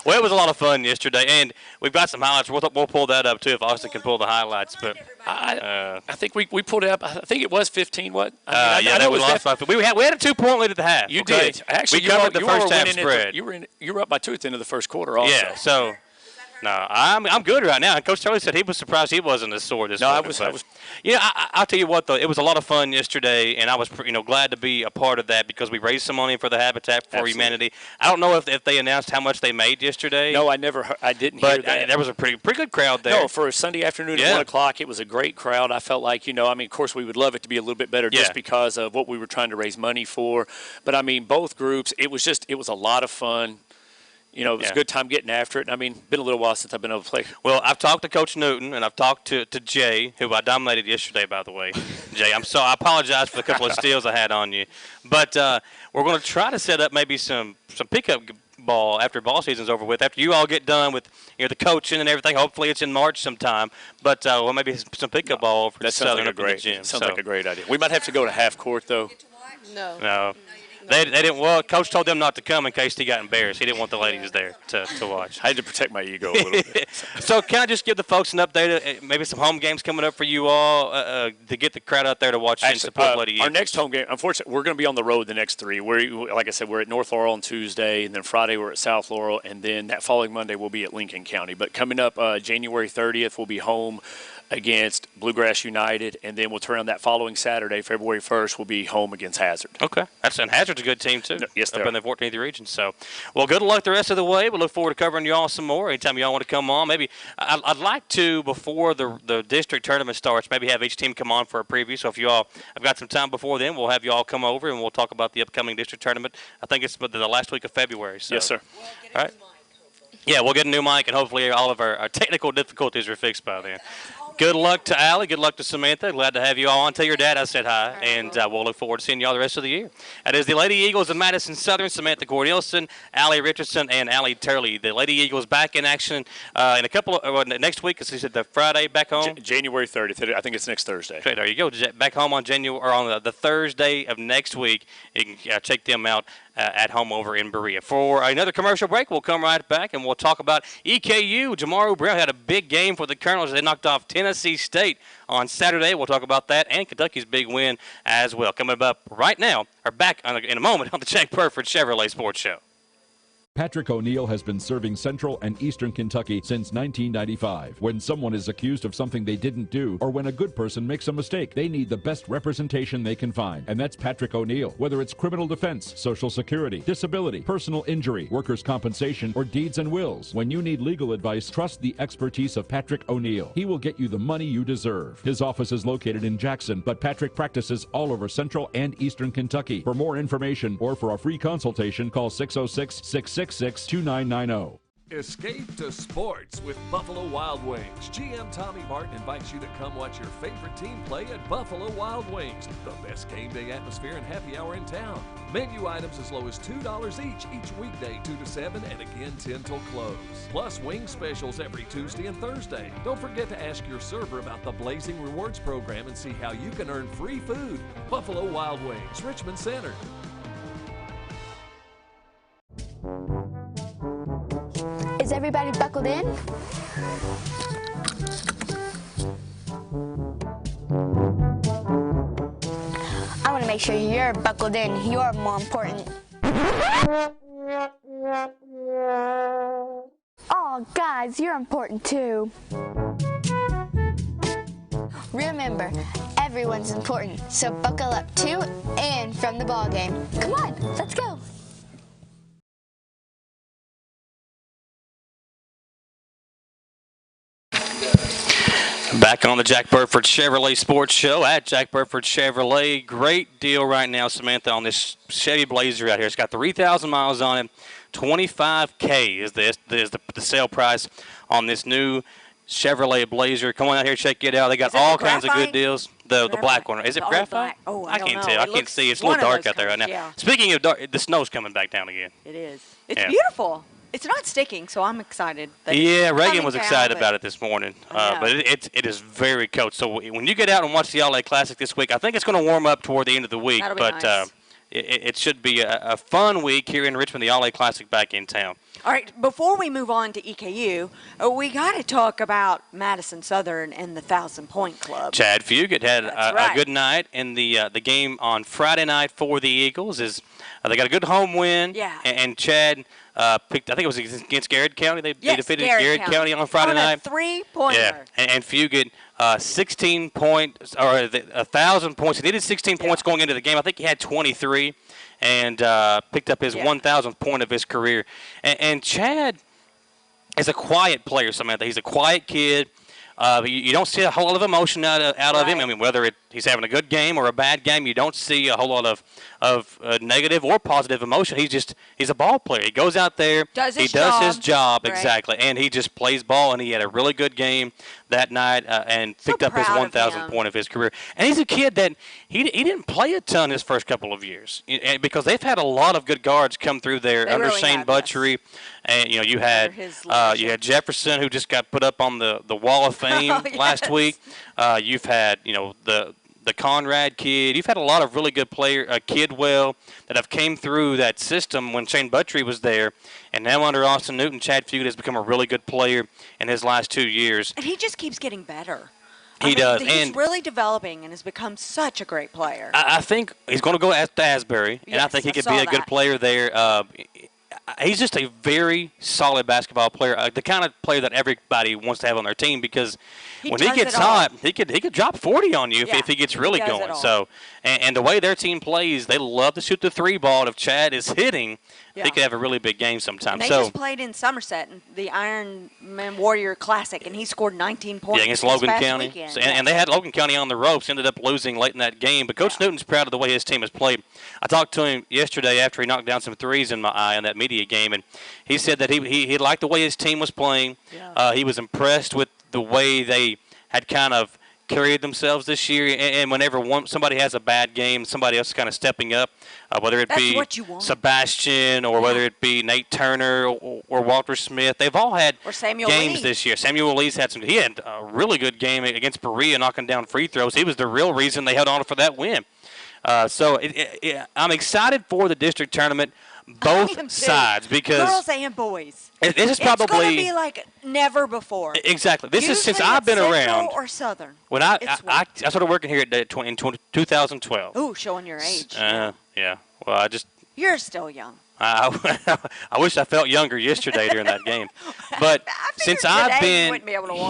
Well, it was a lot of fun yesterday, and we've got some highlights. We'll pull that up, too, if Austin can pull the highlights. But I think we pulled it up. I think it was 15, what? I know we lost 5. We had a 2-point lead at the half. You did. Actually, we covered the first half spread. You were up by 2 at the end of the first quarter also. Yeah, so – no, I'm good right now. Coach Charlie said he was surprised he wasn't as sore this morning. I was. I'll tell you what, though. It was a lot of fun yesterday, and I was glad to be a part of that because we raised some money for the Habitat for Humanity. I don't know if they announced how much they made yesterday. No, I didn't hear that. But there was a pretty good crowd there. No, for a Sunday afternoon at 1 o'clock, it was a great crowd. I felt like, of course, we would love it to be a little bit better just because of what we were trying to raise money for. But, I mean, both groups, it was a lot of fun. It was a good time getting after it. I mean, been a little while since I've been able to play. Well, I've talked to Coach Newton, and I've talked to Jay, who I dominated yesterday, by the way. Jay, I apologize for the couple of steals I had on you. But we're going to try to set up maybe some pickup ball after ball season's over with. After you all get done with the coaching and everything, hopefully it's in March sometime. But well, maybe some pickup ball for Southern up in the gym. Sounds like a great idea. We might have to go to half court though. No. They didn't. Well, Coach told them not to come in case he got embarrassed. He didn't want the ladies there to watch. I had to protect my ego a little bit. So can I just give the folks an update? Maybe some home games coming up for you all to get the crowd out there to watch and support Lady Eagles. Our next home game, unfortunately, we're going to be on the road the next 3. Like I said, we're at North Laurel on Tuesday, and then Friday we're at South Laurel, and then that following Monday we'll be at Lincoln County. But coming up January 30th, we'll be home against Bluegrass United, and then we'll turn on that following Saturday, February 1st, we'll be home against Hazard. Okay. And Hazard's a good team, too. Yes, they are. Up in the 14th region. So, well, good luck the rest of the way. We look forward to covering you all some more. Anytime you all want to come on, maybe I'd like to, before the district tournament starts, maybe have each team come on for a preview. So if you all have got some time before then, we'll have you all come over, and we'll talk about the upcoming district tournament. I think it's the last week of February. So. Yes, sir. All right. Yeah, we'll get a new mic, and hopefully all of our technical difficulties are fixed by then. Good luck to Allie. Good luck to Samantha. Glad to have you all on. Tell your dad I said hi, and we'll look forward to seeing you all the rest of the year. That is the Lady Eagles of Madison Southern, Samantha Cornelison, Allie Richardson, and Allie Turley. The Lady Eagles back in action in a couple of next week. As you said, the Friday back home. January 30th. I think it's next Thursday. Okay, there you go. Back home on the Thursday of next week. You can check them out at home over in Berea. For another commercial break, we'll come right back and we'll talk about EKU. Jamaru Brown had a big game for the Colonels. They knocked off Tennessee State on Saturday. We'll talk about that and Kentucky's big win as well. Coming up right now, or back in a moment on the Jack Burford Chevrolet Sports Show. Patrick O'Neill has been serving Central and Eastern Kentucky since 1995. When someone is accused of something they didn't do, or when a good person makes a mistake, they need the best representation they can find. And that's Patrick O'Neill. Whether it's criminal defense, Social Security, disability, personal injury, workers' compensation, or deeds and wills. When you need legal advice, trust the expertise of Patrick O'Neill. He will get you the money you deserve. His office is located in Jackson, but Patrick practices all over Central and Eastern Kentucky. For more information or for a free consultation, call 606-666-2990. Escape to sports with Buffalo Wild Wings. GM Tommy Martin invites you to come watch your favorite team play at Buffalo Wild Wings, the best game day atmosphere and happy hour in town. Menu items as low as $2 each weekday 2 to 7 and again 10 till close. Plus wing specials every Tuesday and Thursday. Don't forget to ask your server about the Blazing Rewards program and see how you can earn free food. Buffalo Wild Wings, Richmond Center. Is everybody buckled in? I want to make sure you're buckled in. You're more important. Oh, guys, you're important too. Remember, everyone's important, so buckle up to and from the ball game. Come on, let's go. Back on the Jack Burford Chevrolet Sports Show at Jack Burford Chevrolet. Great deal right now, Samantha, on this Chevy Blazer out here. It's got 3,000 miles on it. $25K is the sale price on this new Chevrolet Blazer. Come on out here, check it out. They got all kinds of good deals. The black one. Is it graphite? Oh, I can't tell. I can't see. It's a little dark out there right now. Yeah. Speaking of dark, the snow's coming back down again. It is. It's beautiful. It's not sticking, so I'm excited. Yeah, Reagan was excited about it this morning, but it is very cold. So when you get out and watch the LA Classic this week, I think it's going to warm up toward the end of the week. That'll be but nice. It should be a fun week here in Richmond, the LA Classic back in town. All right, before we move on to EKU, we got to talk about Madison Southern and the 1,000-point club. Chad Fugit had a good night in the game on Friday night for the Eagles. They got a good home win. Yeah. And Chad picked, I think it was against Garrett County. They defeated Garrett County on Friday night. On a 3-pointer. Yeah, and Fugit, 16 points, or 1,000 points. He needed 16 points going into the game. I think he had 23 and picked up his 1,000th point of his career. And Chad is a quiet player, Samantha. He's a quiet kid. You don't see a whole lot of emotion out of him. I mean, whether he's having a good game or a bad game. You don't see a whole lot of negative or positive emotion. He's a ball player. He goes out there, he does his job right. exactly, and he just plays ball. And he had a really good game that night and picked up his 1,000th point of his career. And he's a kid that he didn't play a ton his first couple of years because they've had a lot of good guards come through there under really Shane Butchery. And you had Jefferson, who just got put up on the Wall of Fame last week. You've had the Conrad kid. You've had a lot of really good players, Kidwell, that have came through that system when Shane Butchery was there. And now under Austin Newton, Chad Feud has become a really good player in his last 2 years. And he just keeps getting better. He does. He's and really developing and has become such a great player. I think he's going to go to Asbury, and I think he could be a good player there. He's just a very solid basketball player, the kind of player that everybody wants to have on their team because when he gets hot, he could drop 40 on you if he gets really going. So, and the way their team plays, they love to shoot the three ball. If Chad is hitting, he could have a really big game sometimes. They just played in Somerset, the Iron Man Warrior Classic, and he scored 19 points against Logan past County. Weekend. And they had Logan County on the ropes, ended up losing late in that game. But Coach Newton's proud of the way his team has played. I talked to him yesterday after he knocked down some threes in my eye in that media game, and he said that he liked the way his team was playing. Yeah. He was impressed with the way they had kind of carried themselves this year. And whenever somebody has a bad game, somebody else is kind of stepping up, whether it be Sebastian or whether it be Nate Turner or Walter Smith. They've all had games this year. Samuel Lee's had he had a really good game against Berea, knocking down free throws. He was the real reason they held on for that win. So I'm excited for the district tournament, both sides, because girls and boys. This is probably it's going to be like never before. Exactly. This Usually is since I've been around. Or Southern. When I started working here in 2012. Ooh, showing your age. Yeah. Well, You're still young. I wish I felt younger yesterday during that game. But since I've been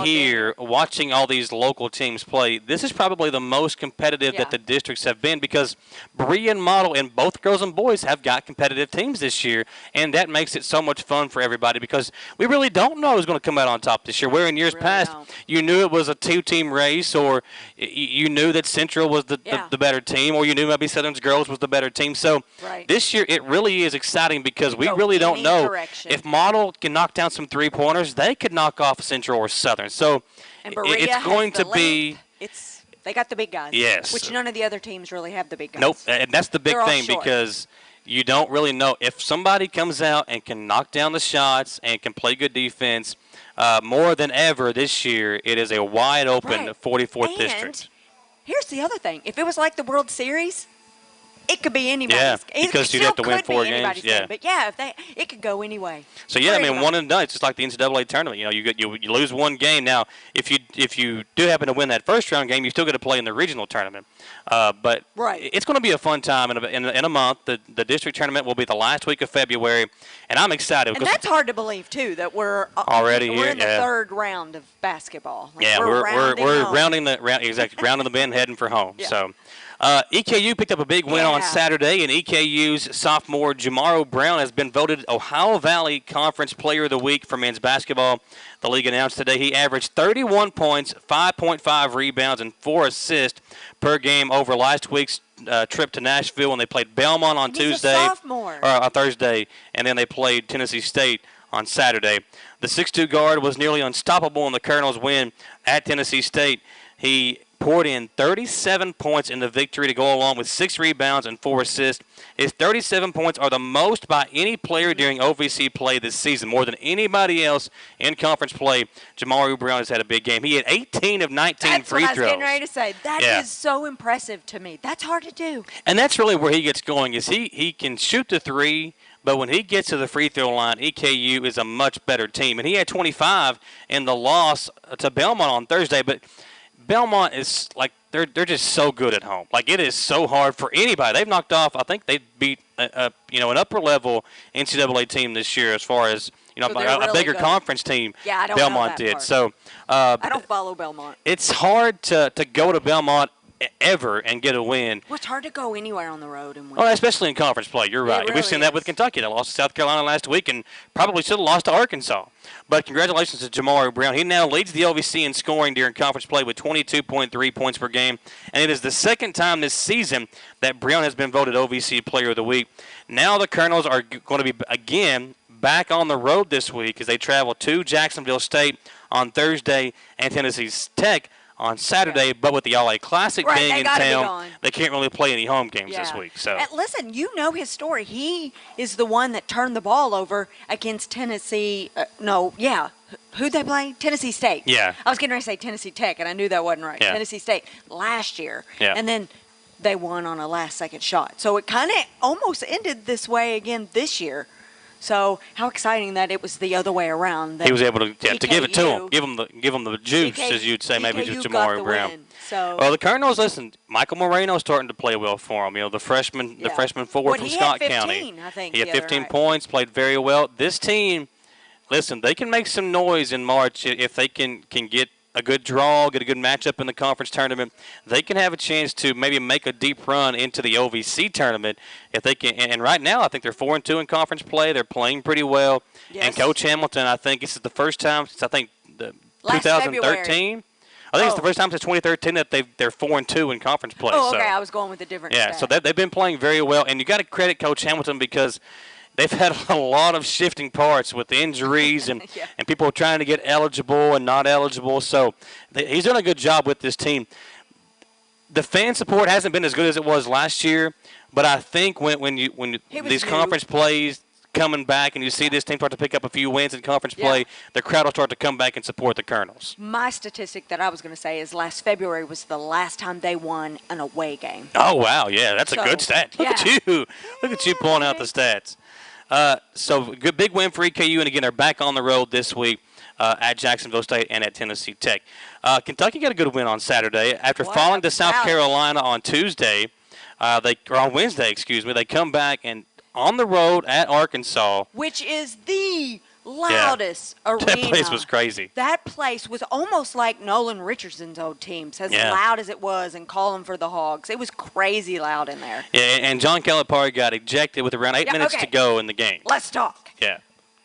here watching all these local teams play, this is probably the most competitive that the districts have been because Berea and Model and both girls and boys have got competitive teams this year, and that makes it so much fun for everybody because we really don't know who's going to come out on top this year. Where in years past, you knew it was a two-team race, or you knew that Central was the better team, or you knew maybe Southern's girls was the better team. So this year it really is exciting because we really don't know if Model can knock down some three-pointers, they could knock off Central or Southern. So it's going to be they got the big guys. Yes. Which none of the other teams really have the big guys. Nope, and that's the big thing because you don't really know if somebody comes out and can knock down the shots and can play good defense. More than ever this year, it is a wide open 44th district. Here's the other thing: if it was like the World Series, it could be anybody's. Yeah, because you'd have to win 4 games. Yeah, but it could go anyway. So one and done. It's just like the NCAA tournament. You lose one game. Now, if you do happen to win that first round game, you still get to play in the regional tournament. But it's going to be a fun time in a month. The district tournament will be the last week of February, and I'm excited. And that's hard to believe too that we're already here. We're in the third round of basketball. We're rounding the bend, heading for home. Yeah. So. EKU picked up a big win on Saturday, and EKU's sophomore Jamaro Brown has been voted Ohio Valley Conference Player of the Week for men's basketball. The league announced today he averaged 31 points, 5.5 rebounds, and 4 assists per game over last week's trip to Nashville when they played Belmont on Thursday, and then they played Tennessee State on Saturday. The 6'2 guard was nearly unstoppable in the Colonels' win at Tennessee State. He poured in 37 points in the victory to go along with 6 rebounds and 4 assists. His 37 points are the most by any player during OVC play this season, more than anybody else in conference play. Jamari Brown has had a big game. He had 18 of 19 free throws. That's what I was getting ready to say. That is so impressive to me. That's hard to do. And that's really where he gets going is he can shoot the three, but when he gets to the free throw line, EKU is a much better team. And he had 25 in the loss to Belmont on Thursday, but Belmont is like they're just so good at home. Like it is so hard for anybody. They've knocked off. I think they beat an upper level NCAA team this year as far as a bigger conference team. Yeah, I don't Belmont know that did. part. So I don't follow Belmont. It's hard to go to Belmont ever and get a win. Well, it's hard to go anywhere on the road and win. Well, especially in conference play. You're right. It really We've seen that with Kentucky. They lost to South Carolina last week and probably should have lost to Arkansas. But congratulations to Jamari Brown. He now leads the OVC in scoring during conference play with 22.3 points per game. And it is the second time this season that Brown has been voted OVC Player of the Week. Now the Colonels are going to be, again, back on the road this week as they travel to Jacksonville State on Thursday and Tennessee Tech on Saturday, but with the All-A Classic being in town, they can't really play any home games this week. So, listen, you know his story. He is the one that turned the ball over against Tennessee. Who'd they play? Tennessee State. Yeah. I was getting ready to say Tennessee Tech, and I knew that wasn't right. Yeah. Tennessee State last year. Yeah. And then they won on a last-second shot. So it kind of almost ended this way again this year. So how exciting that it was the other way around. He was able to give it to him, give him the juice, as you'd say, maybe just Jamari Brown. So well, the Colonels, listen, Michael Moreno's starting to play well for them. You know, the freshman forward from Scott County. I think he had 15 points, played very well. This team, listen, they can make some noise in March if they can get a good draw, get a good matchup in the conference tournament. They can have a chance to maybe make a deep run into the OVC tournament if they can. And right now, I think they're 4-2 in conference play. They're playing pretty well. Yes. And Coach Hamilton, I think this is the first time since the Last 2013. February. I think it's the first time since 2013 that they're 4-2 in conference play. Oh, okay. So, I was going with a different yeah, stat. so they've been playing very well. And you got to credit Coach Hamilton because they've had a lot of shifting parts with injuries and, and people trying to get eligible and not eligible. So he's done a good job with this team. The fan support hasn't been as good as it was last year, but I think when these conference plays coming back and you see this team start to pick up a few wins in conference play, the crowd will start to come back and support the Colonels. My statistic that I was going to say is last February was the last time they won an away game. Oh, wow. Yeah, that's a good stat. Look at you. Look at you pulling out the stats. So good big win for EKU, and again, they're back on the road this week at Jacksonville State and at Tennessee Tech. Kentucky got a good win on Saturday after falling to South Carolina on Tuesday. On Wednesday, excuse me. They come back and on the road at Arkansas, which is the loudest arena. That place was crazy. That place was almost like Nolan Richardson's old teams, as loud as it was, and calling for the Hogs. It was crazy loud in there. Yeah, and John Calipari got ejected with around 8 minutes to go in the game. Let's talk. Yeah.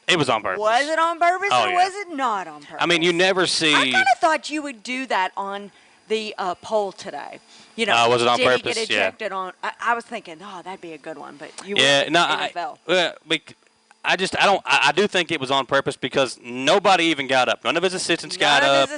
It was on purpose. Was it on purpose or was it not on purpose? I mean, you never see. I kind of thought you would do that on the poll today. You know, was it on did purpose? He get ejected on? I was thinking, that'd be a good one, but you NFL. I do think it was on purpose because nobody even got up. None of his assistants got up.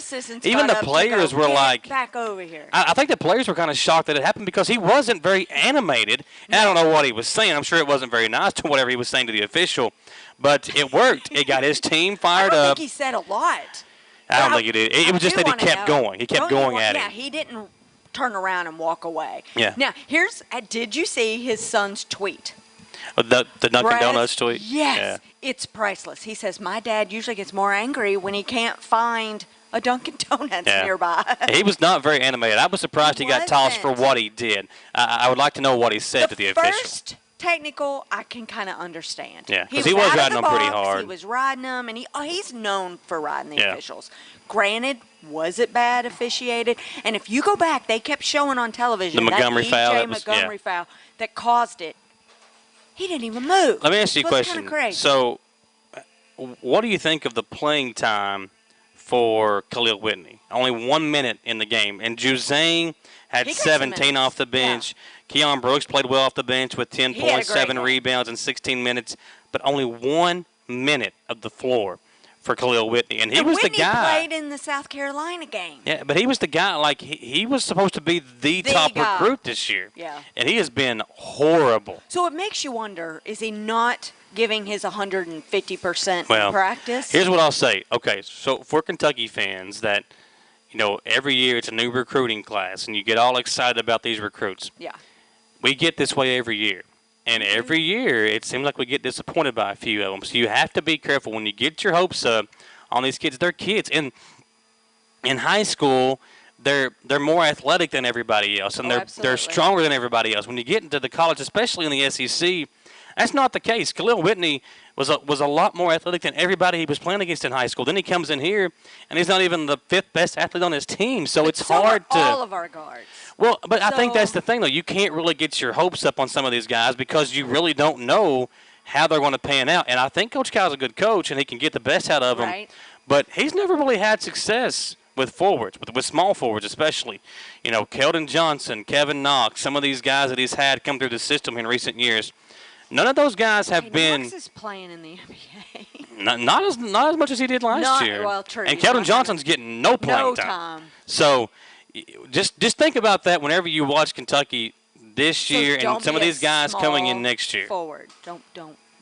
Even the players were like, back over here. I think the players were kind of shocked that it happened because he wasn't very animated. And I don't know what he was saying. I'm sure it wasn't very nice to whatever he was saying to the official, but it worked. It got his team fired up. I don't think he said a lot. I don't think he did. It was just that he kept going. He kept going at it. Yeah, he didn't turn around and walk away. Yeah. Now, did you see his son's tweet? The Dunkin' Donuts tweet? Yes. It's priceless. He says, my dad usually gets more angry when he can't find a Dunkin' Donuts nearby. He was not very animated. I was surprised he got tossed for what he did. I would like to know what he said to the official. First technical, I can kind of understand. Yeah, because he was riding them pretty hard. He was riding them, and he's known for riding the officials. Granted, was it bad officiated? And if you go back, they kept showing on television the Montgomery foul. That Montgomery foul that caused it. He didn't even move. Let me ask you a question. Crazy. So, what do you think of the playing time for Khalil Whitney? Only 1 minute in the game. And Juzang had 17 off the bench. Keon Brooks played well off the bench with 10 points, 7 rebounds in 16 minutes. But only 1 minute of the floor for Khalil Whitney. And he was Whitney the guy. Played in the South Carolina game. Yeah, but he was the guy, like, he was supposed to be the top recruit this year. Yeah. And he has been horrible. So it makes you wonder, is he not giving his 150% well, in practice? Here's what I'll say. Okay, so for Kentucky fans that, every year it's a new recruiting class and you get all excited about these recruits. Yeah. We get this way every year. And every year, it seems like we get disappointed by a few of them. So you have to be careful when you get your hopes up on these kids. They're kids. And in high school, they're more athletic than everybody else, and they're stronger than everybody else. When you get into the college, especially in the SEC, That's not the case. Khalil Whitney was a lot more athletic than everybody he was playing against in high school. Then he comes in here, and he's not even the 5th best athlete on his team. So it's hard to. All of our guards. Well, but I think that's the thing, though. You can't really get your hopes up on some of these guys because you really don't know how they're going to pan out. And I think Coach Cal's a good coach, and he can get the best out of them. Right. But he's never really had success with forwards, with small forwards especially. You know, Keldon Johnson, Kevin Knox, some of these guys that he's had come through the system in recent years. None of those guys have been. Knox is playing in the NBA. Not as much as he did last year. Well, true. And Keldon Johnson's getting no playing time. So just think about that whenever you watch Kentucky this year and some of these guys coming in next year. Forward. Don't.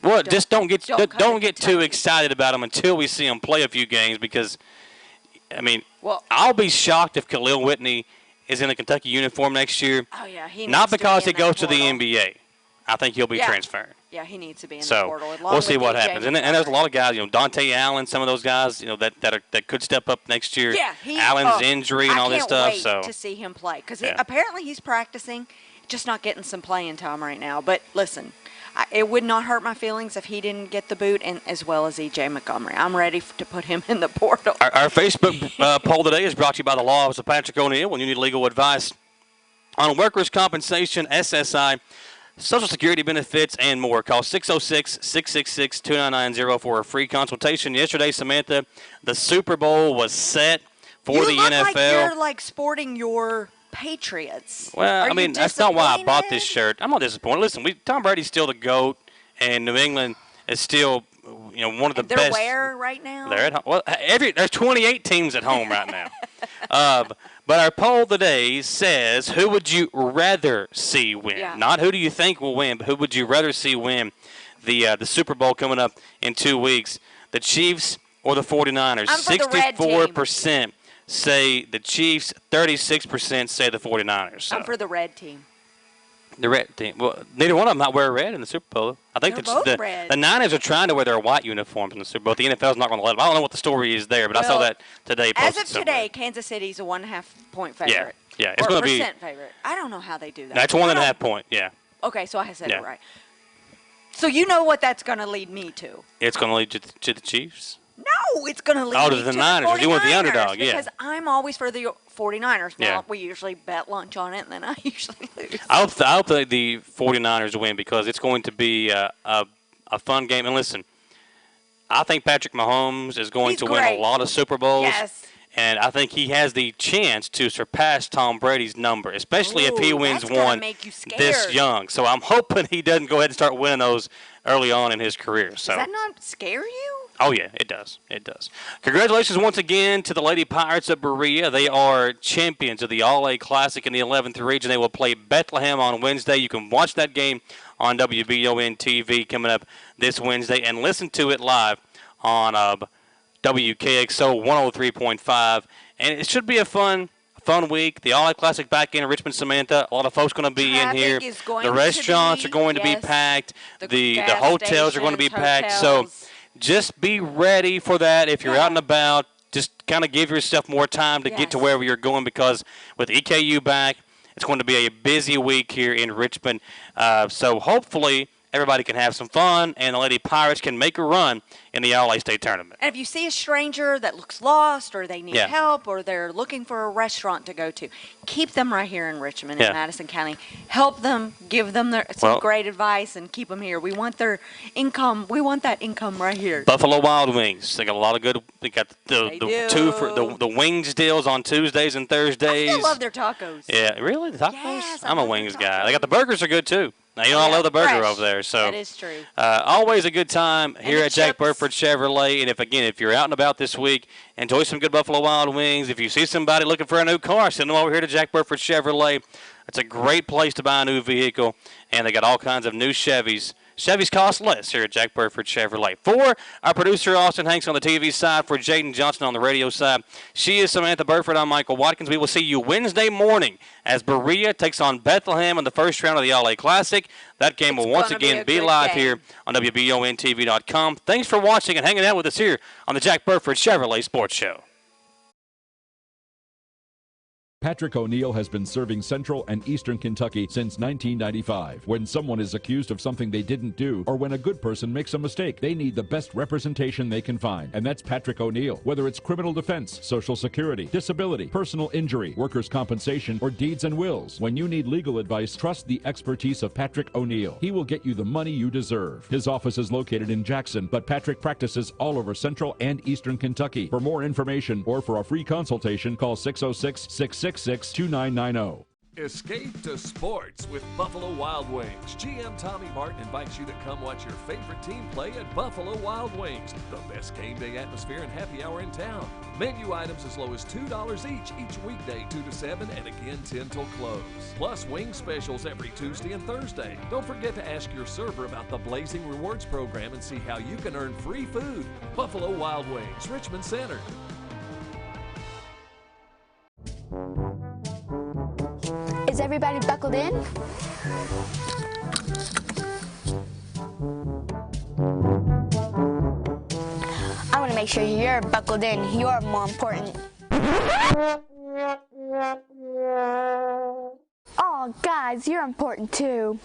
Well, just don't get too excited about them until we see them play a few games because, I mean, I'll be shocked if Khalil Whitney is in a Kentucky uniform next year. Oh, yeah. He needs not because to be he goes to portal. the NBA. I think he'll be transferring. Yeah, he needs to be in the portal. We'll see what happens. And there's a lot of guys, Dante Allen, some of those guys, that could step up next year. Yeah, Allen's injury and all this stuff. I can't wait to see him play because apparently he's practicing, just not getting some playing time right now. But listen, it would not hurt my feelings if he didn't get the boot, and as well as E.J. Montgomery. I'm ready to put him in the portal. Our Facebook poll today is brought to you by the law office of Patrick O'Neill. When you need legal advice on workers' compensation, SSI, Social Security benefits, and more. Call 606-666-2990 for a free consultation. Yesterday, Samantha, the Super Bowl was set for the NFL. You look like you're sporting your Patriots. Well, I mean, that's not why I bought this shirt. I'm not disappointed. Listen, Tom Brady's still the GOAT, and New England is still, one of the best. They're where right now? They're at home. Well, there's 28 teams at home right now. But our poll today says, who would you rather see win? Yeah. Not who do you think will win, but who would you rather see win the Super Bowl coming up in 2 weeks? The Chiefs or the 49ers? I'm for the red team. 64% say the Chiefs, 36% say the 49ers. So. I'm for the red team. The red team. Well, neither one of them might wear red in the Super Bowl. I think the Niners are trying to wear their white uniforms in the Super Bowl. The NFL's not going to let them. I don't know what the story is there, but I saw that today. As of today, Kansas City's a 1.5 point favorite. Yeah, it's going to be favorite. I don't know how they do that. That's 1.5 point. Yeah. Okay, so I said it right. So you know what that's going to lead me to? It's going to lead to the Chiefs. No, it's going to lead me to the Niners. You want the underdog, because I'm always for the 49ers. Now, Yeah. we usually bet lunch on it, and then I usually lose. I hope the 49ers win because it's going to be a fun game. And listen, I think Patrick Mahomes is going to win a lot of Super Bowls. Yes. And I think he has the chance to surpass Tom Brady's number, especially if he wins one this young. So I'm hoping he doesn't go ahead and start winning those early on in his career. So. Does that not scare you? Oh, yeah, it does. It does. Congratulations once again to the Lady Pirates of Berea. They are champions of the All-A Classic in the 11th region. They will play Bethlehem on Wednesday. You can watch that game on WBON TV coming up this Wednesday and listen to it live on WKXO 103.5. And it should be a fun week. The All-A Classic back in Richmond, Samantha. A lot of folks going to be in here. The restaurants are going to be packed. The hotels are going to be packed. So just be ready for that if you're out and about. Just kind of give yourself more time to get to wherever you're going because with EKU back, it's going to be a busy week here in Richmond. So hopefully everybody can have some fun and the Lady Pirates can make a run in the All-A State Tournament. And if you see a stranger that looks lost or they need help or they're looking for a restaurant to go to, keep them right here in Richmond in Madison County. Help them, give them some great advice, and keep them here. We want their income. We want that income right here. Buffalo Wild Wings. They got a lot of good. They got the wings deals on Tuesdays and Thursdays. I still love their tacos. Yeah, really? The tacos? Yes, I'm a wings guy. They got the burgers are good too. Now, I love the burger over there. So that is true. Always a good time here at Jack Burford Chevrolet. And if you're out and about this week, enjoy some good Buffalo Wild Wings. If you see somebody looking for a new car, send them over here to Jack Burford Chevrolet. It's a great place to buy a new vehicle. And they got all kinds of new Chevys. Chevys cost less here at Jack Burford Chevrolet. For our producer, Austin Hanks, on the TV side, for Jaden Johnson on the radio side, she is Samantha Burford. I'm Michael Watkins. We will see you Wednesday morning as Berea takes on Bethlehem in the first round of the All-A Classic. That game will once again be live here on WBONTV.com. Thanks for watching and hanging out with us here on the Jack Burford Chevrolet Sports Show. Patrick O'Neill has been serving Central and Eastern Kentucky since 1995. When someone is accused of something they didn't do, or when a good person makes a mistake, they need the best representation they can find. And that's Patrick O'Neill. Whether it's criminal defense, Social Security, disability, personal injury, workers' compensation, or deeds and wills, when you need legal advice, trust the expertise of Patrick O'Neill. He will get you the money you deserve. His office is located in Jackson, but Patrick practices all over Central and Eastern Kentucky. For more information or for a free consultation, call 606-666-2990. Escape to sports with Buffalo Wild Wings. GM Tommy Martin invites you to come watch your favorite team play at Buffalo Wild Wings, the best game day atmosphere and happy hour in town. Menu items as low as $2 each weekday 2 to 7 and again 10 till close. Plus wing specials every Tuesday and Thursday. Don't forget to ask your server about the Blazing Rewards program and see how you can earn free food. Buffalo Wild Wings, Richmond Center. Is everybody buckled in? I want to make sure you're buckled in. You're more important. Oh, guys, you're important too.